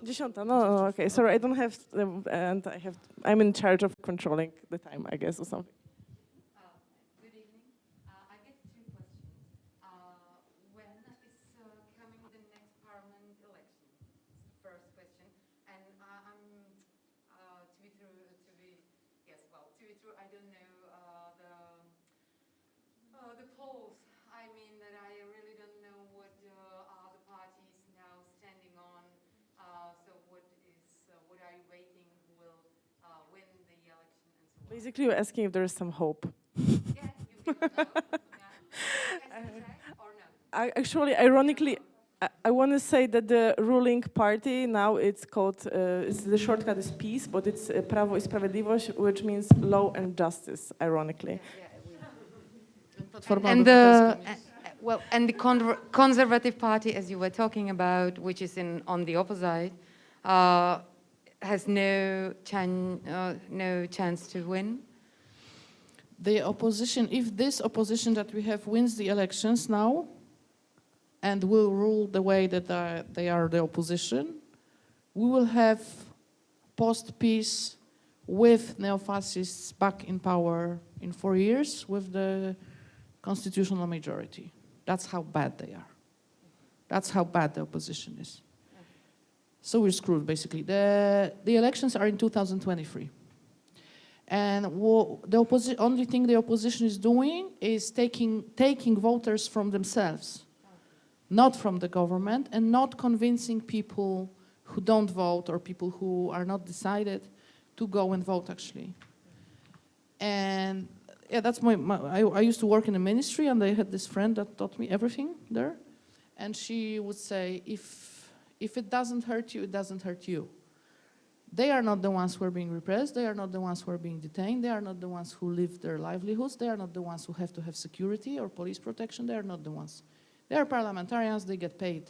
10. No, okay. Sorry, I don't have, and I'm in charge of controlling the time, I guess, or something. Good evening. I get two questions. When is coming the next parliament election? First question. And to be true, I don't know the polls. I mean that I really don't know what the party is now standing on. So what are you waiting? Who will win the election and so on? Basically, you're asking if there is some hope. Yeah, you can know. Or no? Actually, ironically, I want to say that the ruling party now it's called, the shortcut is PiS, but it's Prawo i Sprawiedliwość, which means law and justice, ironically. And the conservative party, as you were talking about, which is on the opposite, has no chance to win. The opposition, if this opposition that we have wins the elections now, and will rule the way that they are the opposition, we will have post-peace with neo-fascists back in power in 4 years with the constitutional majority. That's how bad they are. That's how bad the opposition is. So we're screwed, basically. The elections are in 2023. And the only thing the opposition is doing is taking voters from themselves, not from the government, and not convincing people who don't vote or people who are not decided to go and vote, actually. And yeah, that's I used to work in a ministry, and I had this friend that taught me everything there. And she would say, if it doesn't hurt you, it doesn't hurt you. They are not the ones who are being repressed. They are not the ones who are being detained. They are not the ones who live their livelihoods. They are not the ones who have to have security or police protection. They are not the ones. They are parliamentarians. They get paid.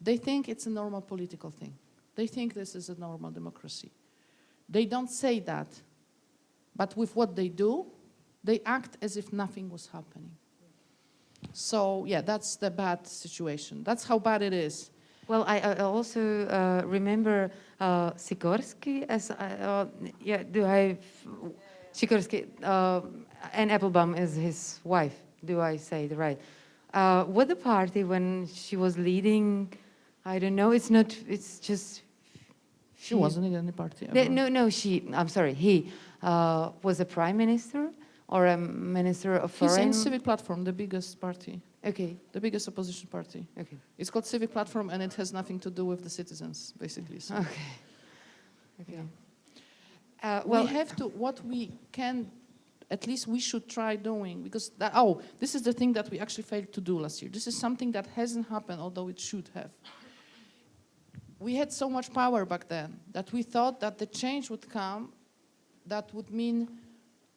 They think it's a normal political thing. They think this is a normal democracy. They don't say that, but with what they do, they act as if nothing was happening. So, yeah, that's the bad situation. That's how bad it is. Well, I also remember Sikorsky as Sikorsky, and Applebaum is his wife. Do I say it right? With the party when she was leading, I don't know. It's just. She wasn't in any party. No. I'm sorry. He was a prime minister or a minister of foreign. He's in Civic Platform, the biggest party. Okay. The biggest opposition party. Okay. It's called Civic Platform, and it has nothing to do with the citizens, basically. So. Okay. Yeah. Well, we have to, what we can, at least we should try doing, because, this is the thing that we actually failed to do last year. This is something that hasn't happened, although it should have. We had so much power back then that we thought that the change would come, that would mean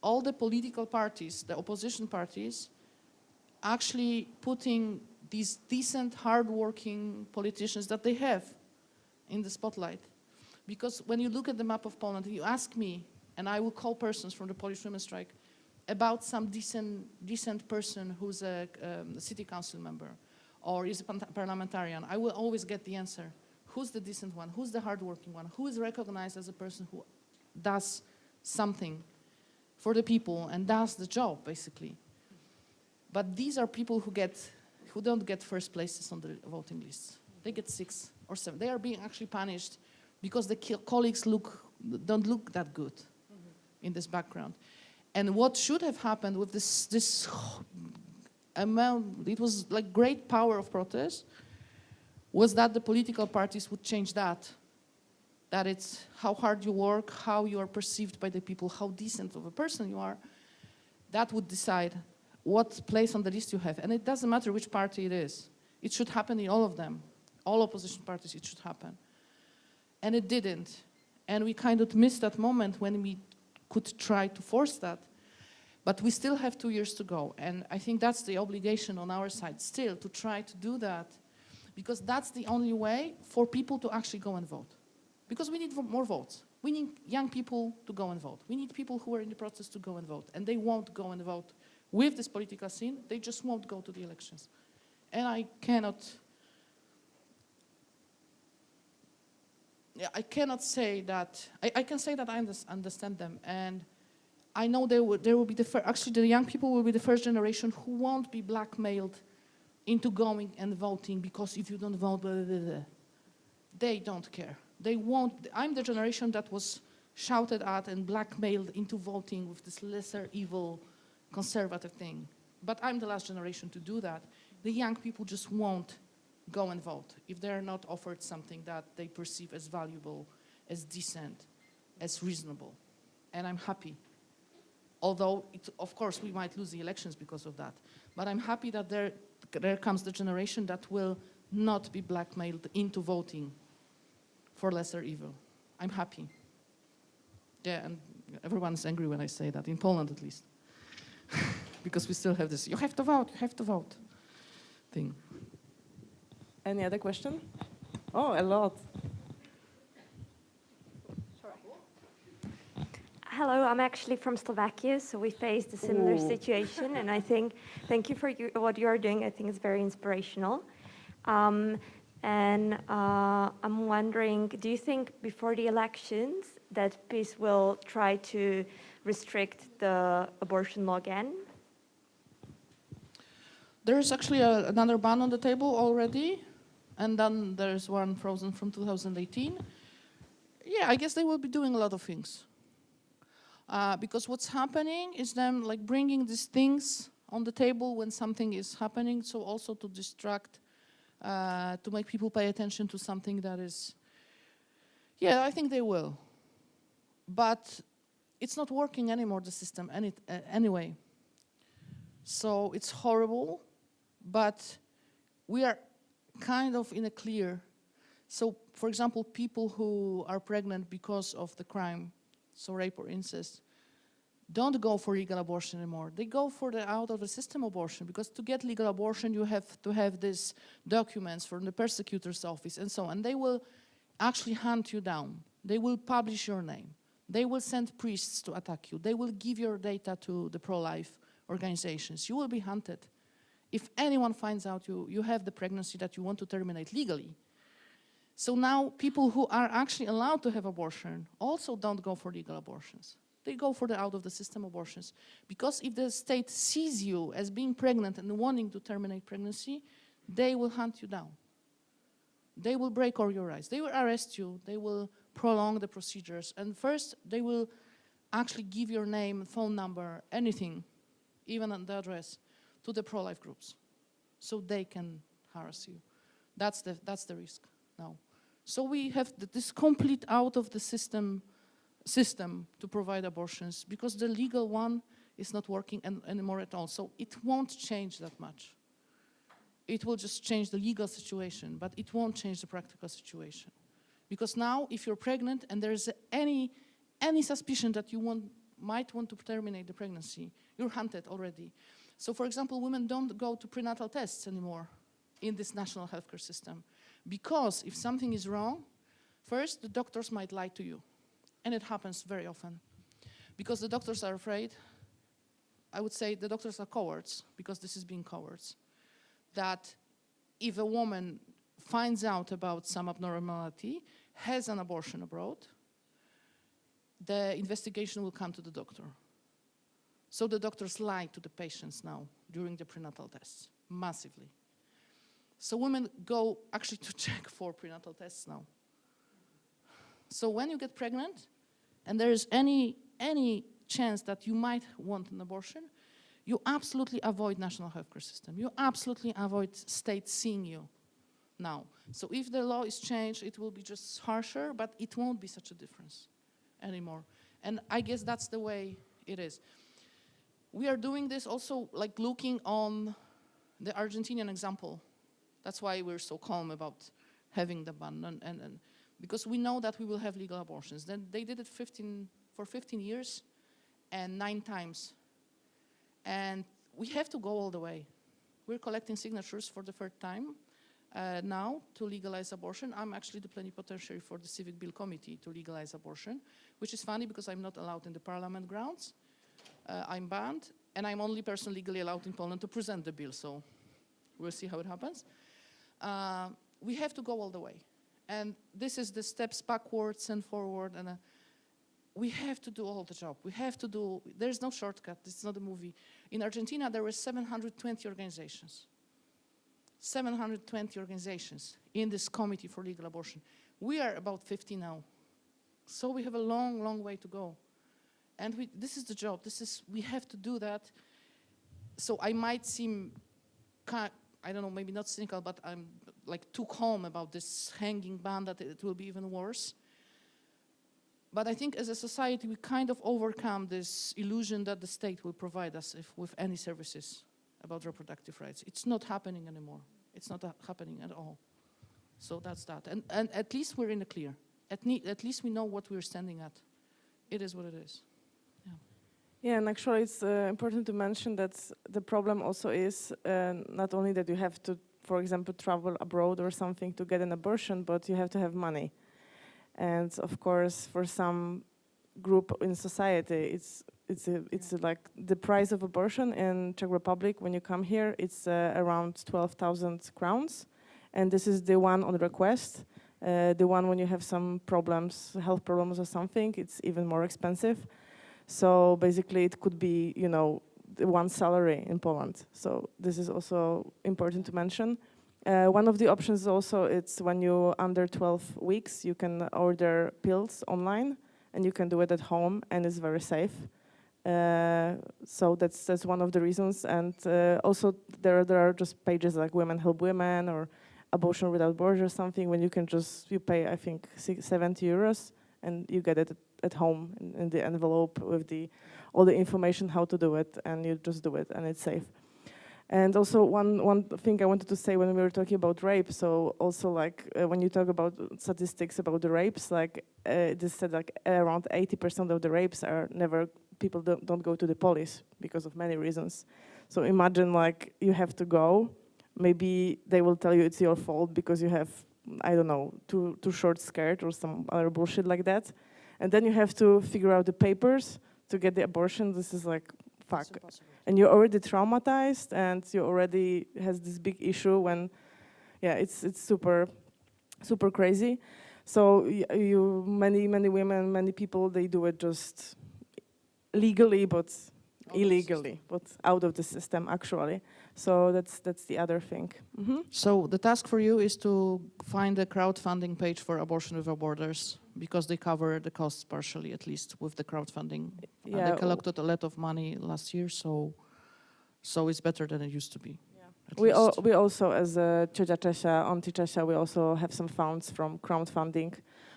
all the political parties, the opposition parties, actually putting these decent, hard-working politicians that they have in the spotlight. Because when you look at the map of Poland, you ask me, and I will call persons from the Polish Women's Strike, about some decent person who's a city council member or is a parliamentarian, I will always get the answer. Who's the decent one? Who's the hardworking one? Who is recognized as a person who does something for the people and does the job, basically? But these are people who don't get first places on the voting lists. They get 6 or 7. They are being actually punished because the colleagues don't look that good in this background. And what should have happened with this amount, it was like great power of protest, was that the political parties would change that. That it's how hard you work, how you are perceived by the people, how decent of a person you are. That would decide what place on the list you have. And it doesn't matter which party it is. It should happen in all of them. All opposition parties, it should happen. And it didn't. And we kind of missed that moment when we could try to force that. But we still have 2 years to go. And I think that's the obligation on our side still, to try to do that. Because that's the only way for people to actually go and vote. Because we need more votes. We need young people to go and vote. We need people who are in the process to go and vote. And they won't go and vote with this political scene. They just won't go to the elections. And I cannot say that, I can say that I understand them. And I know there will be the young people will be the first generation who won't be blackmailed into going and voting because if you don't vote, blah, blah, blah. They don't care. They won't. I'm the generation that was shouted at and blackmailed into voting with this lesser evil conservative thing. But I'm the last generation to do that. The young people just won't go and vote if they're not offered something that they perceive as valuable, as decent, as reasonable. And I'm happy. Although, of course, we might lose the elections because of that. But I'm happy that there comes the generation that will not be blackmailed into voting for lesser evil. I'm happy. Yeah, and everyone's angry when I say that, in Poland at least. Because we still have this, you have to vote thing. Any other question? Oh, a lot. Hello, I'm actually from Slovakia, so we faced a similar situation, and I think, thank you for what you are doing. I think it's very inspirational. I'm wondering, do you think before the elections that PiS will try to restrict the abortion law again? There's actually another ban on the table already, and then there's one frozen from 2018. Yeah, I guess they will be doing a lot of things. Because what's happening is them like bringing these things on the table when something is happening, so also to distract, to make people pay attention to something that is, yeah, I think they will. But it's not working anymore, the system, anyway. So it's horrible, but we are kind of in a clear. So, for example, people who are pregnant because of the crime, so rape or incest, don't go for legal abortion anymore. They go for the out-of-the-system abortion, because to get legal abortion, you have to have these documents from the prosecutor's office and so on. They will actually hunt you down. They will publish your name. They will send priests to attack you. They will give your data to the pro-life organizations. You will be hunted. If anyone finds out you have the pregnancy that you want to terminate legally. So now people who are actually allowed to have abortion also don't go for legal abortions. They go for the out-of-the-system abortions. Because if the state sees you as being pregnant and wanting to terminate pregnancy, they will hunt you down. They will break all your rights. They will arrest you. They will prolong the procedures. And first, they will actually give your name, phone number, anything, even the address, to the pro-life groups, so they can harass you. That's the risk now. So we have this complete out-of-the-system to provide abortions, because the legal one is not working anymore at all. So it won't change that much. It will just change the legal situation, but it won't change the practical situation. Because now, if you're pregnant and there's any suspicion that you might want to terminate the pregnancy, you're hunted already. So, for example, women don't go to prenatal tests anymore in this national healthcare system, because if something is wrong, first, the doctors might lie to you. And it happens very often. Because the doctors are afraid, I would say the doctors are cowards, because this is being cowards, that if a woman finds out about some abnormality, has an abortion abroad, the investigation will come to the doctor. So the doctors lie to the patients now during the prenatal tests, massively. So women go actually to check for prenatal tests now. So when you get pregnant, and there is any chance that you might want an abortion, you absolutely avoid national healthcare system. You absolutely avoid state seeing you now. So if the law is changed, it will be just harsher, but it won't be such a difference anymore. And I guess that's the way it is. We are doing this also, like, looking on the Argentinian example. That's why we're so calm about having the ban, and because we know that we will have legal abortions. Then they did it for 15 years and 9 times. And we have to go all the way. We're collecting signatures for the third time now to legalize abortion. I'm actually the plenipotentiary for the Civic Bill Committee to legalize abortion, which is funny because I'm not allowed in the parliament grounds. I'm banned, and I'm only person legally allowed in Poland to present the bill, so we'll see how it happens. We have to go all the way. And this is the steps backwards and forward, and we have to do all the job. We have to do, there's no shortcut, it's not a movie. In Argentina, there were 720 organizations. 720 organizations in this committee for legal abortion. We are about 50 now. So we have a long, long way to go. And this is the job, we have to do that. So I might seem, I don't know, maybe not cynical, but I'm like too calm about this hanging ban that it will be even worse. But I think as a society, we kind of overcome this illusion that the state will provide us with any services about reproductive rights. It's not happening anymore. It's not happening at all. So that's that. And at least we're in the clear. At least we know what we're standing at. It is what it is. Yeah, and actually it's important to mention that the problem also is not only that you have to, for example, travel abroad or something to get an abortion, but you have to have money. And of course, for some group in society, it's like the price of abortion in Czech Republic when you come here, it's around 12,000 crowns. And this is the one on request. The one when you have some problems, health problems or something, it's even more expensive. So basically it could be, you know, the one salary in Poland. So this is also important to mention. One of the options also, it's when you're under 12 weeks, you can order pills online and you can do it at home and it's very safe. So that's one of the reasons. And also there are just pages like Women Help Women or Abortion Without Borders or something when you can you pay, I think, 70 euros and you get it at home in the envelope with all the information how to do it, and you just do it, and it's safe. And also one thing I wanted to say when we were talking about rape, so also like when you talk about statistics about the rapes, like this said like around 80% of the rapes are never, people don't go to the police because of many reasons. So imagine like you have to go, maybe they will tell you it's your fault because you have, I don't know, too short skirt or some other bullshit like that. And then you have to figure out the papers to get the abortion. This is like, fuck. And you're already traumatized, and you already has this big issue when, yeah, it's super, super crazy. So many women, many people, they do it just legally, but illegally, but out of the system actually. So that's the other thing. Mm-hmm. So the task for you is to find a crowdfunding page for Abortion Without Borders, because they cover the costs partially, at least with the crowdfunding. Yeah. They collected a lot of money last year, so it's better than it used to be. Yeah. We also, as Ciocia Czesia, Auntie Czesia, we also have some funds from crowdfunding.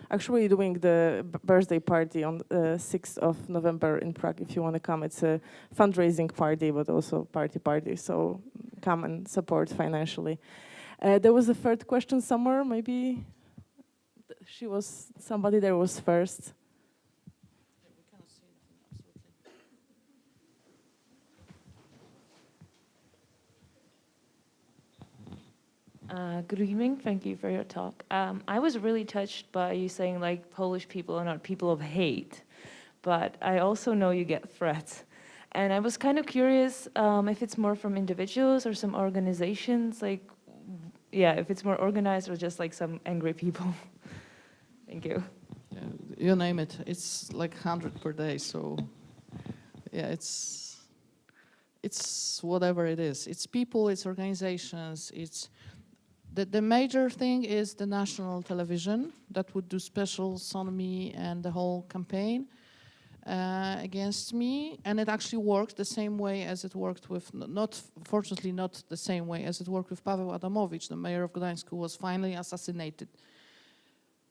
Actually doing the birthday party on 6th of November in Prague. If you want to come, it's a fundraising party, but also party. So come and support financially. There was a third question somewhere, maybe somebody there was first. Good evening. Thank you for your talk. I was really touched by you saying like Polish people are not people of hate, but I also know you get threats. And I was kind of curious if it's more from individuals or some organizations, like, yeah, if it's more organized or just like some angry people. Thank you. Yeah, you name it. It's like 100 per day, so yeah, it's whatever it is. It's people, it's organizations, it's the major thing is the national television that would do specials on me and the whole campaign against me, and it actually worked the same way as it worked with, fortunately not the same way as it worked with Paweł Adamowicz, the mayor of Gdańsk, who was finally assassinated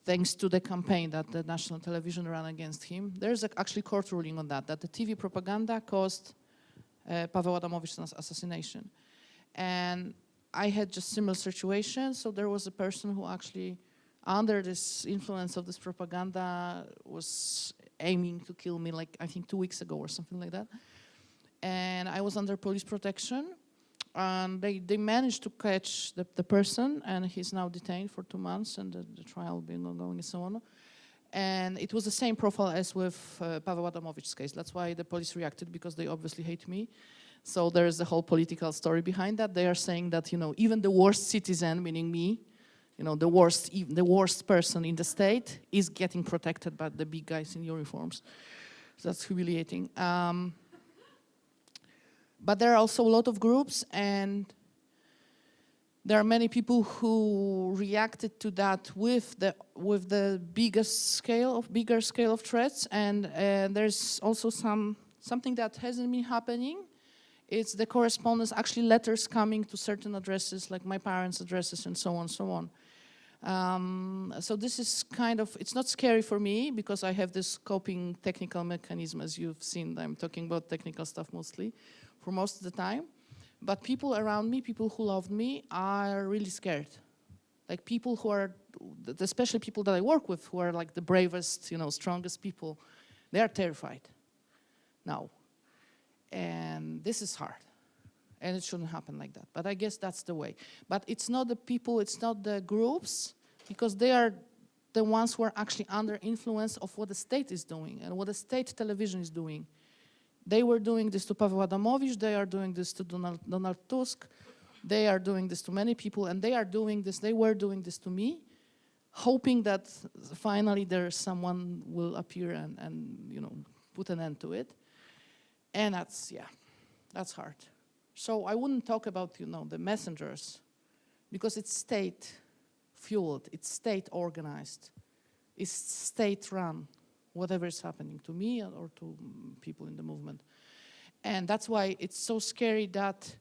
thanks to the campaign that the national television ran against him. There's actually court ruling on that the TV propaganda caused Paweł Adamowicz's assassination. And I had just similar situation, so there was a person who actually, under this influence of this propaganda, was aiming to kill me, like I think 2 weeks ago or something like that. And I was under police protection, and they managed to catch the person, and he's now detained for 2 months, and the trial being ongoing and so on. And it was the same profile as with Paweł Adamowicz's case. That's why the police reacted, because they obviously hate me. So there is a whole political story behind that. They are saying that, even the worst citizen, meaning me, the worst person in the state is getting protected by the big guys in uniforms. So that's humiliating. But there are also a lot of groups, and there are many people who reacted to that with the bigger scale of threats. And there's also something that hasn't been happening. It's the correspondence, actually letters coming to certain addresses, like my parents' addresses and so on. So this is it's not scary for me, because I have this coping technical mechanism, as you've seen. I'm talking about technical stuff mostly, for most of the time. But people around me, people who loved me, are really scared. Like people who are, especially people that I work with, who are like the bravest, strongest people, they are terrified now. And this is hard, and it shouldn't happen like that. But I guess that's the way. But it's not the people, it's not the groups, because they are the ones who are actually under influence of what the state is doing and what the state television is doing. They were doing this to Paweł Adamowicz, they are doing this to Donald Tusk, they are doing this to many people, and they were doing this to me, hoping that finally someone will appear and put an end to it. And that's hard. So I wouldn't talk about, the messengers, because it's state-fueled, it's state-organized, it's state-run, whatever is happening to me or to people in the movement. And that's why it's so scary that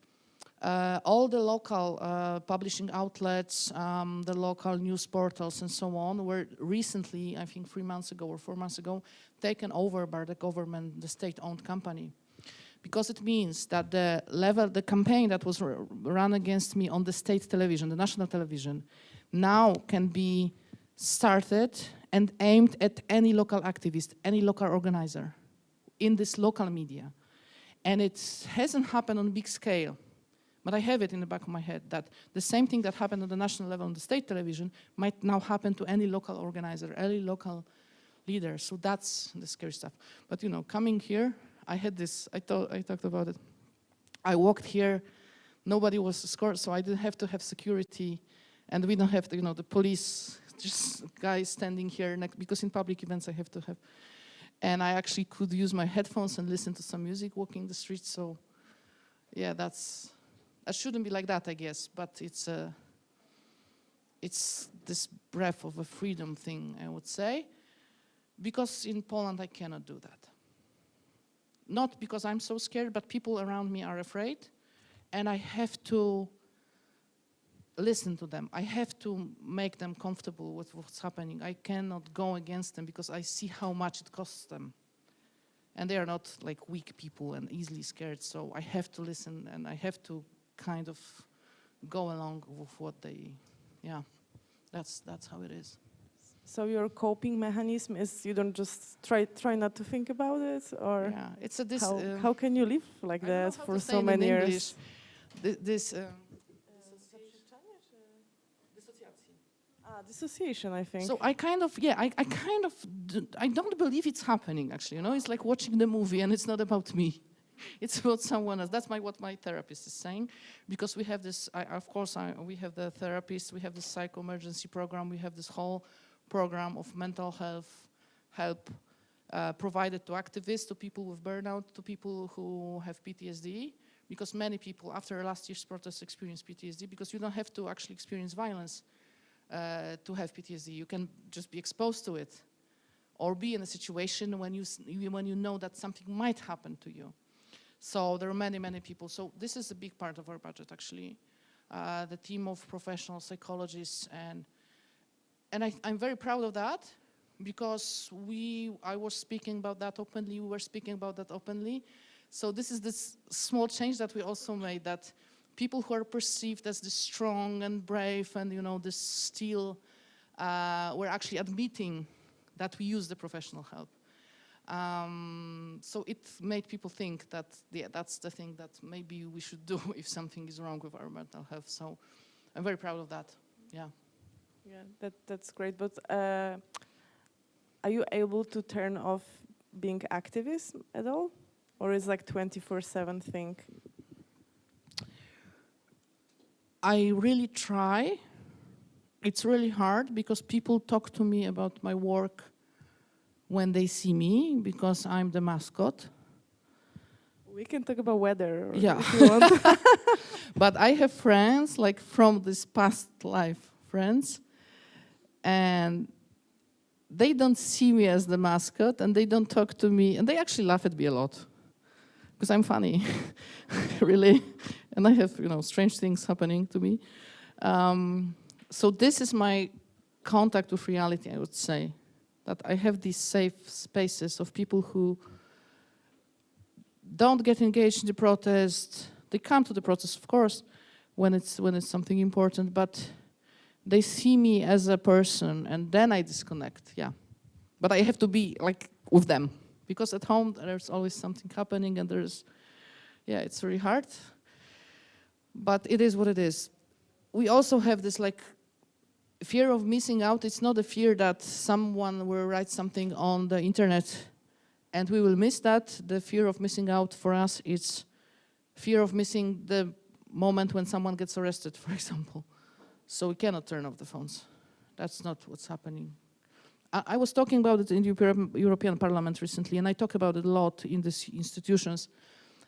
All the local publishing outlets, the local news portals and so on were recently, I think 3 months ago or 4 months ago, taken over by the government, the state-owned company. Because it means that the campaign that was run against me on the state television, the national television, now can be started and aimed at any local activist, any local organizer in this local media. And it hasn't happened on big scale. But I have it in the back of my head that the same thing that happened on the national level on the state television might now happen to any local organizer, any local leader. So that's the scary stuff. But you know, coming here, I had this, I talked about it. I walked here, nobody was escorted, so I didn't have to have security. And we don't have to, you know, the police, just guys standing here, because in public events I have to have. And I actually could use my headphones and listen to some music walking the streets. So yeah, that shouldn't be like that, I guess, but it's this breath of a freedom thing, I would say, because in Poland I cannot do that. Not because I'm so scared, but people around me are afraid, and I have to listen to them. I have to make them comfortable with what's happening. I cannot go against them because I see how much it costs them. And they are not like weak people and easily scared, so I have to listen and I have to kind of go along with what they, yeah, that's how it is. So your coping mechanism is you don't just try not to think about it, or yeah, it's a how can you live like that for so many years? Dissociation, I think. So I kind of, yeah, I don't believe it's happening actually. You know, it's like watching the movie and it's not about me. It's about someone else. That's what my therapist is saying, because we have this. We have the therapist. We have the psycho-emergency program. We have this whole program of mental health help provided to activists, to people with burnout, to people who have PTSD. Because many people after last year's protests experience PTSD. Because you don't have to actually experience violence to have PTSD. You can just be exposed to it, or be in a situation when you know that something might happen to you. So there are many people. So this is a big part of our budget, actually. The team of professional psychologists, and I'm very proud of that, because I was speaking about that openly. We were speaking about that openly. So this is this small change that we also made, that people who are perceived as the strong and brave and, you know, this steel, were actually admitting that we use the professional help. So it made people think that, yeah, that's the thing that maybe we should do if something is wrong with our mental health. So I'm very proud of that. Yeah. Yeah, that's great. But are you able to turn off being activist at all, or is like 24/7 thing? I really try. It's really hard because people talk to me about my work when they see me, because I'm the mascot. We can talk about weather, yeah, if you want. But I have friends, like from this past life friends, and they don't see me as the mascot, and they don't talk to me, and they actually laugh at me a lot, because I'm funny, really, and I have, you know, strange things happening to me. So this is my contact with reality, I would say, that I have these safe spaces of people who don't get engaged in the protest. They come to the protest, of course, when it's something important, but they see me as a person, and then I disconnect, yeah. But I have to be like with them, because at home there's always something happening, and yeah, it's very hard. But it is what it is. We also have this like fear of missing out. It's not a fear that someone will write something on the internet and we will miss that. The fear of missing out for us is fear of missing the moment when someone gets arrested, for example. So we cannot turn off the phones. That's not what's happening. I was talking about it in the European Parliament recently, and I talk about it a lot in these institutions,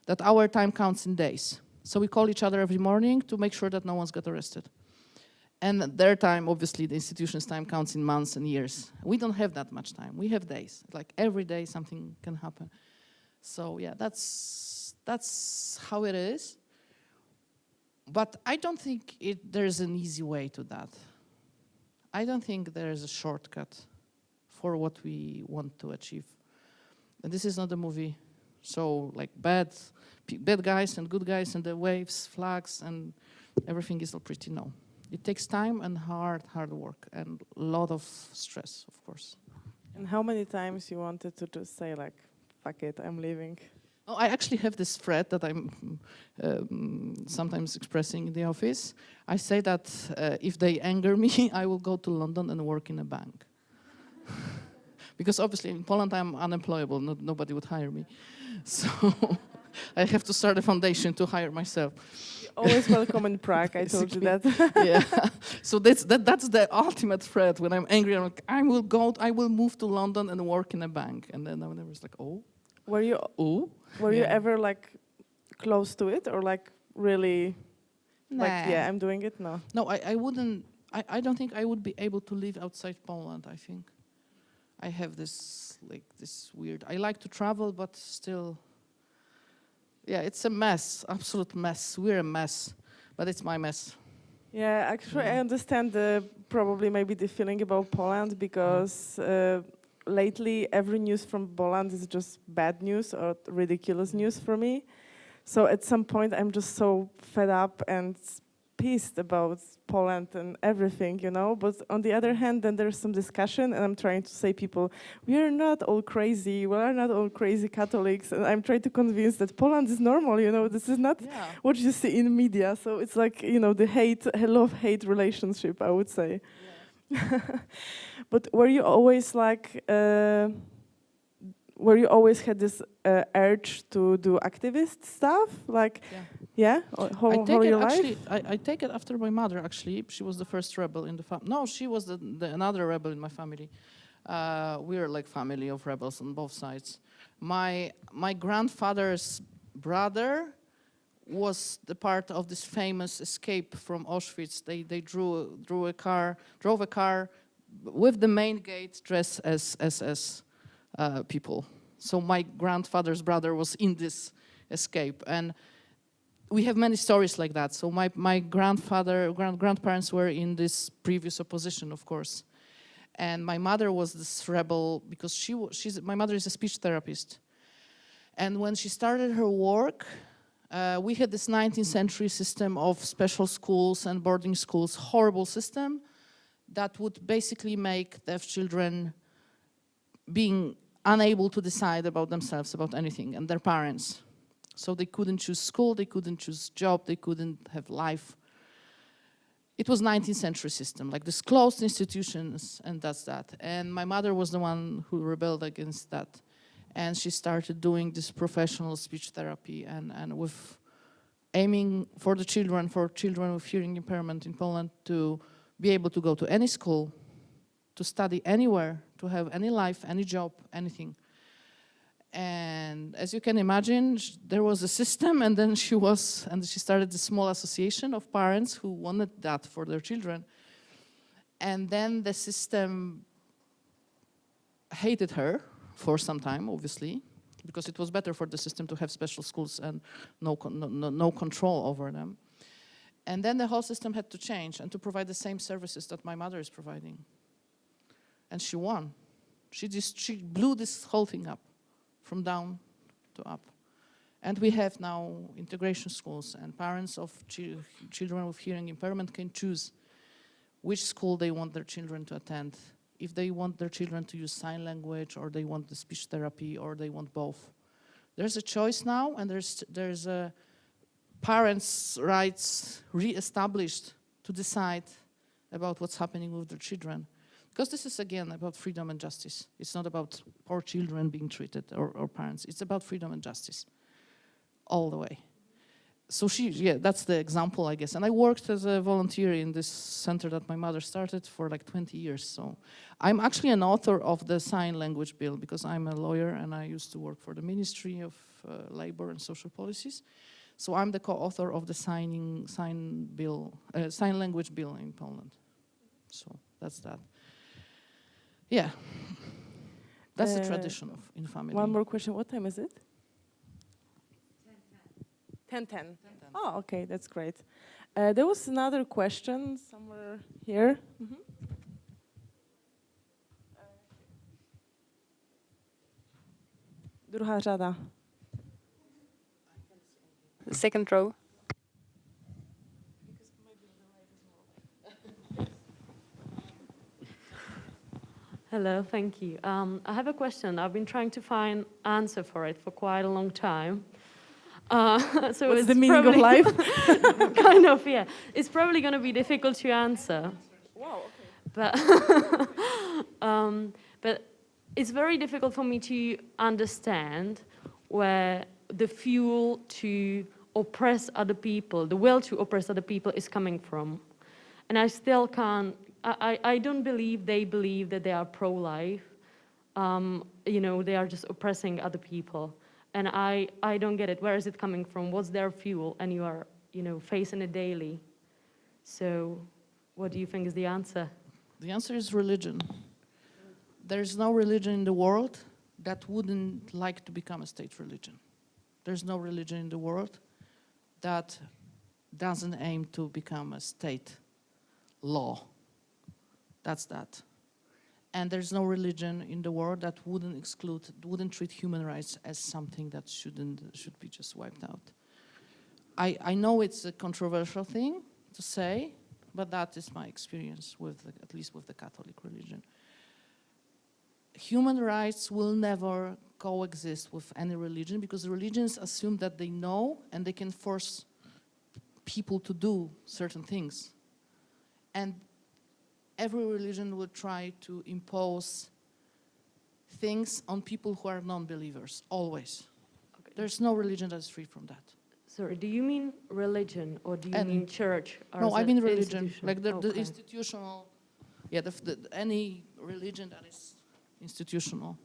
that our time counts in days. So we call each other every morning to make sure that no one's got arrested. And their time, obviously, the institution's time counts in months and years. We don't have that much time. We have days. Like every day something can happen. So yeah, that's how it is. But I don't think there's an easy way to that. I don't think there is a shortcut for what we want to achieve. And this is not a movie, so like bad guys and good guys and the waves, flags, and everything is all pretty. No. It takes time and hard work and a lot of stress, of course. And how many times you wanted to just say like, fuck it, I'm leaving? Oh, I actually have this thread that I'm sometimes expressing in the office. I say that if they anger me, I will go to London and work in a bank. Because obviously in Poland I'm unemployable, nobody would hire me. So I have to start a foundation to hire myself. Always welcome in Prague, I told you that. Yeah. So that's the ultimate threat. When I'm angry, I'm like, I will move to London and work in a bank. And then I was like, oh. Were you ever like close to it, or like really like, yeah, I'm doing it? No. No, I wouldn't. I don't think I would be able to live outside Poland. I think I have this weird. I like to travel, but still, yeah, it's a mess, absolute mess. We're a mess, but it's my mess. Yeah, actually, I understand probably maybe the feeling about Poland, because lately every news from Poland is just bad news or ridiculous news for me. So at some point I'm just so fed up and pissed about Poland and everything, you know. But on the other hand, then there's some discussion, and I'm trying to say people, we are not all crazy, we are not all crazy Catholics, and I'm trying to convince that Poland is normal, you know, this is not what you see in media. So it's like, you know, the love-hate relationship, I would say. Yeah. But were you always like, had this urge to do activist stuff? Like, whole your life? I take it after my mother, actually. She was the first rebel in the family. No, she was another rebel in my family. We are like family of rebels on both sides. My grandfather's brother was the part of this famous escape from Auschwitz. They drove a car with the main gate dressed as SS people. So my grandfather's brother was in this escape, and we have many stories like that. So my grandparents were in this previous opposition, of course, and my mother was this rebel because my mother is a speech therapist, and when she started her work, we had this 19th century system of special schools and boarding schools, horrible system that would basically make deaf children being unable to decide about themselves, about anything, and their parents. So they couldn't choose school, they couldn't choose job, they couldn't have life. It was 19th century system, like this closed institutions, and that's that. And my mother was the one who rebelled against that. And she started doing this professional speech therapy and with aiming for children with hearing impairment in Poland to be able to go to any school, to study anywhere, to have any life, any job, anything. And as you can imagine, there was a system, and then she started a small association of parents who wanted that for their children. And then the system hated her for some time, obviously, because it was better for the system to have special schools and no control over them. And then the whole system had to change and to provide the same services that my mother is providing. And she won. She blew this whole thing up, from down to up. And we have now integration schools, and parents of children with hearing impairment can choose which school they want their children to attend, if they want their children to use sign language, or they want the speech therapy, or they want both. There's a choice now, and there's a parents' rights re-established to decide about what's happening with their children. Because this is, again, about freedom and justice. It's not about poor children being treated or parents. It's about freedom and justice all the way. So that's the example, I guess. And I worked as a volunteer in this center that my mother started for like 20 years. So I'm actually an author of the sign language bill because I'm a lawyer and I used to work for the Ministry of Labor and Social Policies. So I'm the co-author of the sign language bill in Poland. So that's that. Yeah, that's the tradition in family. One more question. What time is it? 10:10. Oh, okay, that's great. There was another question somewhere here. Druhá řada. Second row. Hello, thank you. I have a question. I've been trying to find answer for it for quite a long time. So What's it's the meaning of probably- life? Kind of, yeah. It's probably going to be difficult to answer. Wow, okay. But it's very difficult for me to understand where the fuel to oppress other people, the will to oppress other people is coming from. And I still can't, I don't believe they believe that they are pro-life. They are just oppressing other people. And I don't get it. Where is it coming from? What's their fuel? And you are, facing it daily. So what do you think is the answer? The answer is religion. There's no religion in the world that wouldn't like to become a state religion. There's no religion in the world that doesn't aim to become a state law. That's that. And there's no religion in the world that wouldn't treat human rights as something that should be just wiped out. I know it's a controversial thing to say, but that is my experience at least with the Catholic religion. Human rights will never coexist with any religion because religions assume that they know and they can force people to do certain things. And every religion will try to impose things on people who are non-believers, always. Okay. There's no religion that is free from that. Sorry, do you mean religion or do you mean church? No, I mean religion, institution? like the institutional, any religion that is institutional.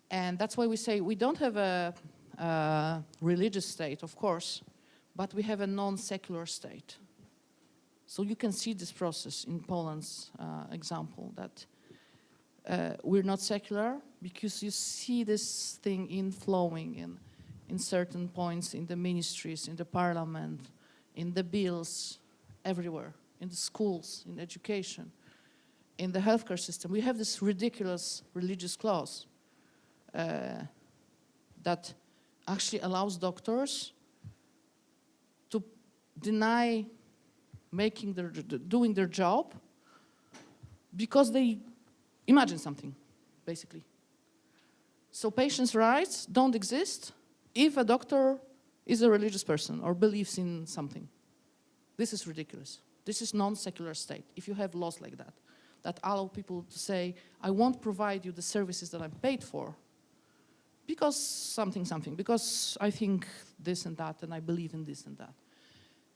And that's why we say we don't have a religious state, of course, but we have a non-secular state. So you can see this process in Poland's example, that we're not secular because you see this thing inflowing in certain points in the ministries, in the parliament, in the bills, everywhere, in the schools, in education, in the healthcare system. We have this ridiculous religious clause that actually allows doctors to deny doing their job because they imagine something, basically. So patients' rights don't exist if a doctor is a religious person or believes in something. This is ridiculous. This is non-secular state. If you have laws like that allow people to say, I won't provide you the services that I'm paid for because something, because I think this and that and I believe in this and that.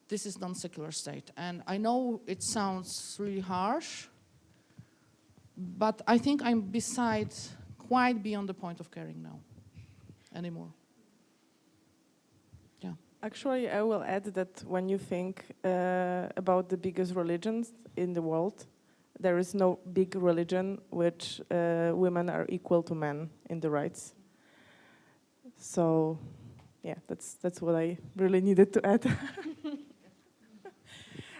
This is non-secular state. And I know it sounds really harsh, but I think I'm quite beyond the point of caring now anymore. Yeah. Actually, I will add that when you think about the biggest religions in the world, there is no big religion which women are equal to men in the rights. So, yeah, that's what I really needed to add.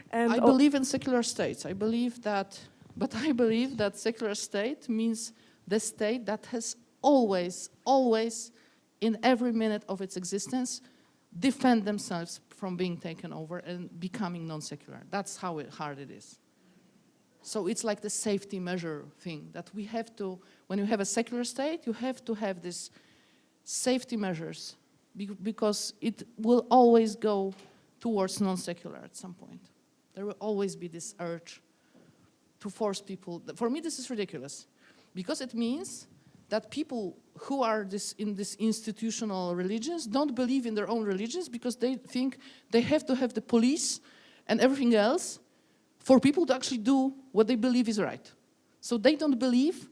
And I believe in secular states. I believe that secular state means the state that has always, in every minute of its existence, defend themselves from being taken over and becoming non-secular. That's how hard it is. So it's like the safety measure thing that we have to, when you have a secular state, you have to have these safety measures because it will always go towards non-secular at some point. There will always be this urge to force people. For me, this is ridiculous because it means that people who are in these institutional religions don't believe in their own religions because they think they have to have the police and everything else for people to actually do what they believe is right. So they don't believe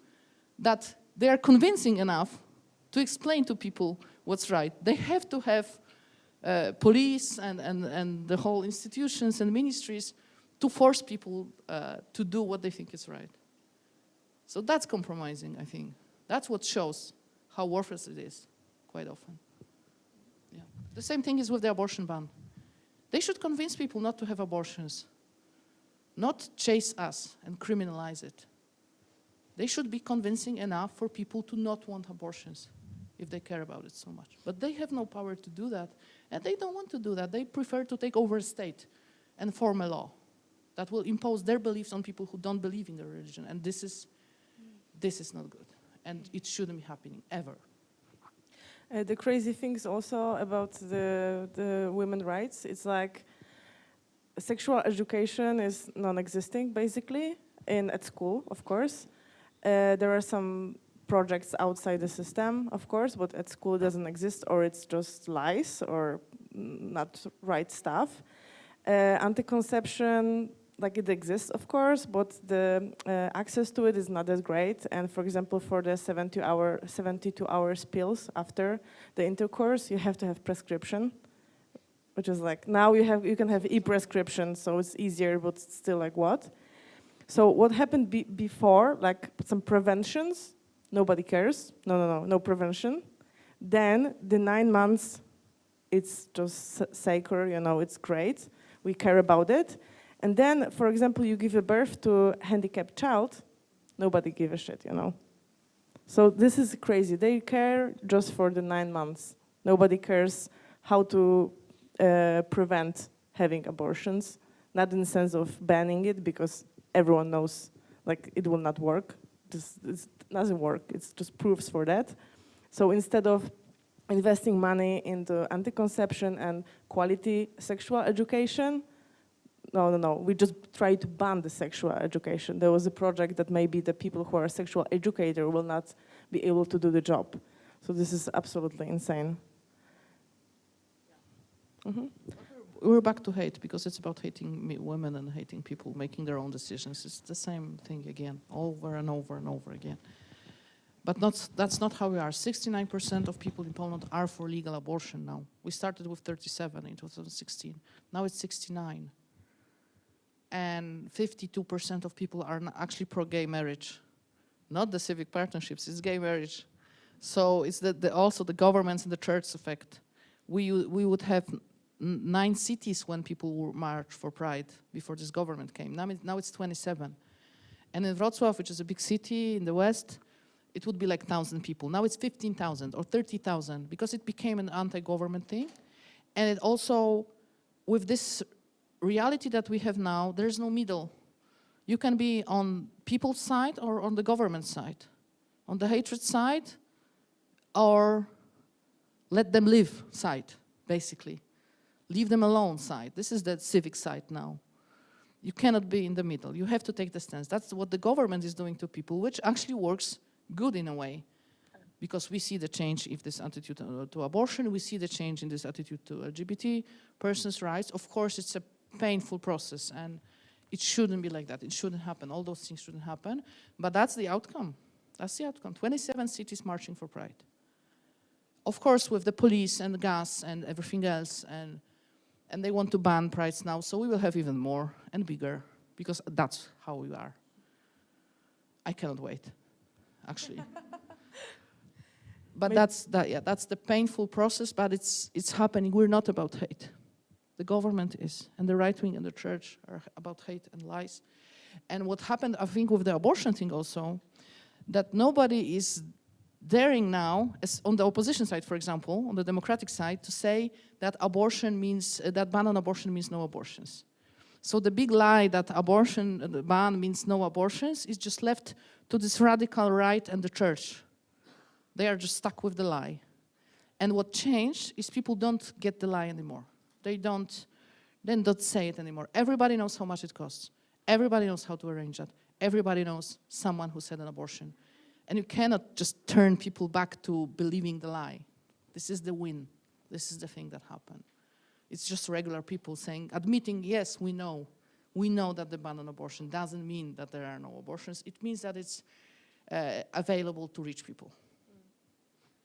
that they are convincing enough to explain to people what's right. They have to have police and the whole institutions and ministries to force people to do what they think is right. So that's compromising, I think. That's what shows how worthless it is, quite often. Yeah. The same thing is with the abortion ban. They should convince people not to have abortions, not chase us and criminalize it. They should be convincing enough for people to not want abortions if they care about it so much. But they have no power to do that, and they don't want to do that. They prefer to take over a state and form a law that will impose their beliefs on people who don't believe in their religion. And this is not good, and it shouldn't be happening ever. The crazy things also about the women's rights, it's like sexual education is non-existing basically at school, of course. There are some projects outside the system, of course, but at school it doesn't exist, or it's just lies or not right stuff. Anti-conception, like it exists, of course, but the access to it is not as great. And for example, for the 72-hour pills after the intercourse, you have to have prescription, which is like now you can have e-prescription, so it's easier, but still like what? So what happened before, like some preventions, nobody cares. No prevention. Then the 9 months, it's just sacred, it's great. We care about it. And then, for example, you give a birth to a handicapped child, nobody gives a shit, So this is crazy. They care just for the 9 months. Nobody cares how to prevent having abortions, not in the sense of banning it, because everyone knows like it will not work. It doesn't work. It's just proofs for that. So instead of investing money into anti-conception and quality sexual education, no. We just try to ban the sexual education. There was a project that maybe the people who are sexual educators will not be able to do the job. So this is absolutely insane. Mm-hmm. We're back to hate, because it's about hating women and hating people making their own decisions. It's the same thing again, over and over and over again. But that's not how we are. 69% of people in Poland are for legal abortion now. We started with 37 in 2016. Now it's 69. And 52% of people are actually pro-gay marriage. Not the civic partnerships, it's gay marriage. So it's also the governments and the church effect. We would have 9 cities when people would march for Pride before this government came. Now it's 27. And in Wrocław, which is a big city in the west, it would be like 1,000 people. Now it's 15,000 or 30,000 because it became an anti-government thing. And it also, with this reality that we have now, there's no middle. You can be on people's side or on the government side, on the hatred side or let them live side, basically. Leave them alone side. This is the civic side now. You cannot be in the middle. You have to take the stance. That's what the government is doing to people, which actually works good in a way. Because we see the change in this attitude to abortion. We see the change in this attitude to LGBT persons' rights. Of course, it's a painful process, and it shouldn't be like that. It shouldn't happen. All those things shouldn't happen. But that's the outcome. That's the outcome. 27 cities marching for Pride. Of course, with the police and the gas and everything else, and they want to ban Prides now, so we will have even more and bigger, because that's how we are. I cannot wait, actually. But that's the painful process, but it's happening. We're not about hate. The government is, and the right wing and the church are about hate and lies. And what happened, I think, with the abortion thing also, that nobody is daring now, as on the opposition side, for example, on the democratic side, to say that abortion means, that ban on abortion means no abortions. So the big lie that the ban means no abortions is just left to this radical right and the church. They are just stuck with the lie. And what changed is people don't get the lie anymore. They don't say it anymore. Everybody knows how much it costs. Everybody knows how to arrange that. Everybody knows someone who said an abortion. And you cannot just turn people back to believing the lie. This is the win. This is the thing that happened. It's just regular people admitting, yes, we know. We know that the ban on abortion doesn't mean that there are no abortions. It means that it's available to rich people.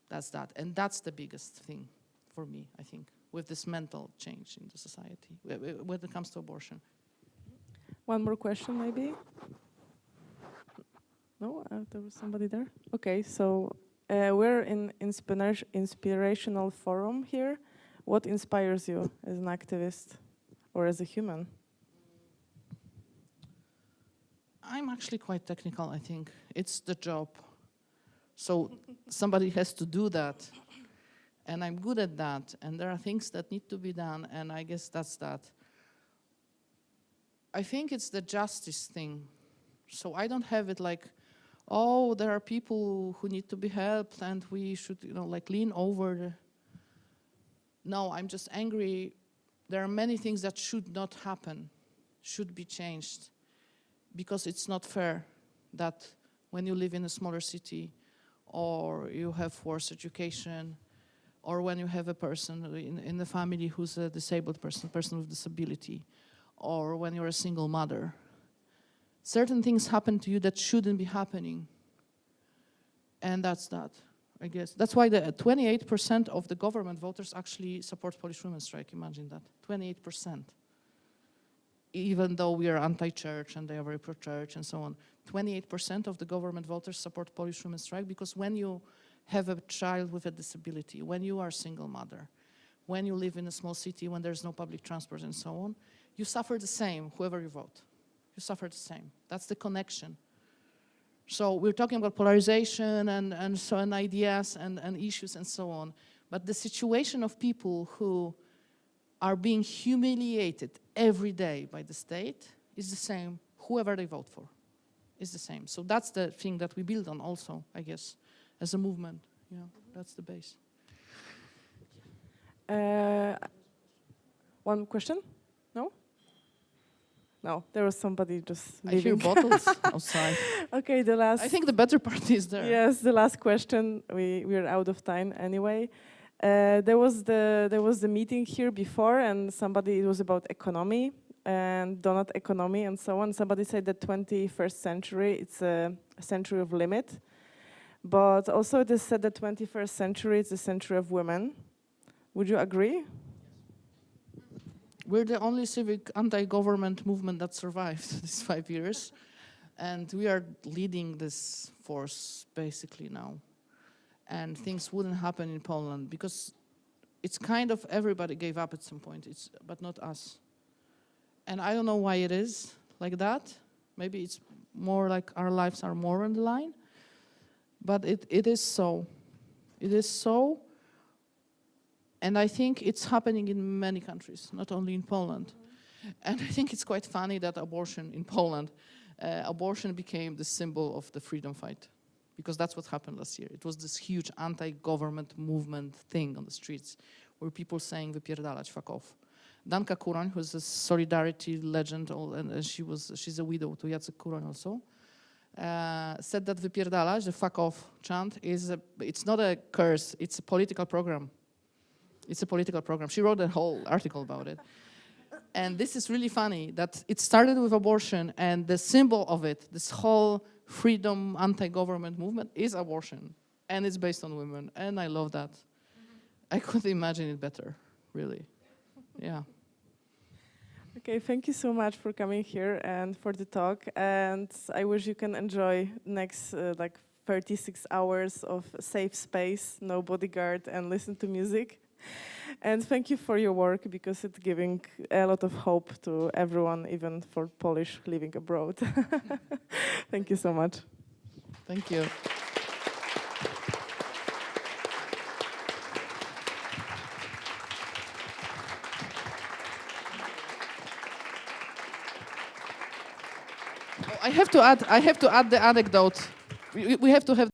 That's that. And that's the biggest thing for me, I think, with this mental change in the society when it comes to abortion. One more question, maybe? No? There was somebody there? Okay, so we're in inspirational forum here. What inspires you as an activist? or as a human? I'm actually quite technical, I think. It's the job. So somebody has to do that. And I'm good at that. And there are things that need to be done. And I guess that's that. I think it's the justice thing. So I don't have it like, oh, there are people who need to be helped and we should, like lean over. No, I'm just angry. There are many things that should not happen, should be changed. Because it's not fair that when you live in a smaller city or you have worse education or when you have a person in the family who's a disabled person with disability, or when you're a single mother, certain things happen to you that shouldn't be happening. And that's that, I guess. That's why the 28% of the government voters actually support Polish women's strike. Imagine that, 28%. Even though we are anti-church and they are very pro-church and so on, 28% of the government voters support Polish women's strike because when you have a child with a disability, when you are a single mother, when you live in a small city, when there's no public transport and so on, you suffer the same, whoever you vote. You suffer the same. That's the connection. So we're talking about polarization and ideas and issues and so on. But the situation of people who are being humiliated every day by the state is the same, whoever they vote for is the same. So that's the thing that we build on also, I guess, as a movement. Yeah, that's the base. One question? No? No, there was somebody just I hear leaving. bottles outside. Okay, the last... I think the better part is there. Yes, the last question. We're out of time anyway. There was the meeting here before, and it was about economy and donut economy and so on. Somebody said that 21st century, it's a century of limit. But also it is said that 21st century is a century of women. Would you agree? We're the only civic anti-government movement that survived these 5 years. And we are leading this force basically now. And things wouldn't happen in Poland because it's kind of everybody gave up at some point, but not us. And I don't know why it is like that. Maybe it's more like our lives are more on the line. But it is so. It is so. And I think it's happening in many countries, not only in Poland. Mm-hmm. And I think it's quite funny that abortion in Poland, abortion became the symbol of the freedom fight. Because that's what happened last year. It was this huge anti-government movement thing on the streets where people saying wypierdalać, fuck off. Danka Kuroń, who's a solidarity legend, and she's a widow to Jacek Kuroń also, said that wypierdalać, the fuck off chant, it's not a curse, it's a political program. It's a political program. She wrote a whole article about it. And this is really funny that it started with abortion and the symbol of it, this whole freedom anti-government movement is abortion. And it's based on women. And I love that. Mm-hmm. I couldn't imagine it better, really. Yeah. Okay, thank you so much for coming here and for the talk. And I wish you can enjoy next 36 hours of safe space, no bodyguard, and listen to music. And thank you for your work because it's giving a lot of hope to everyone, even for Polish living abroad. Thank you so much. Thank you. I have to add the anecdote. We have to have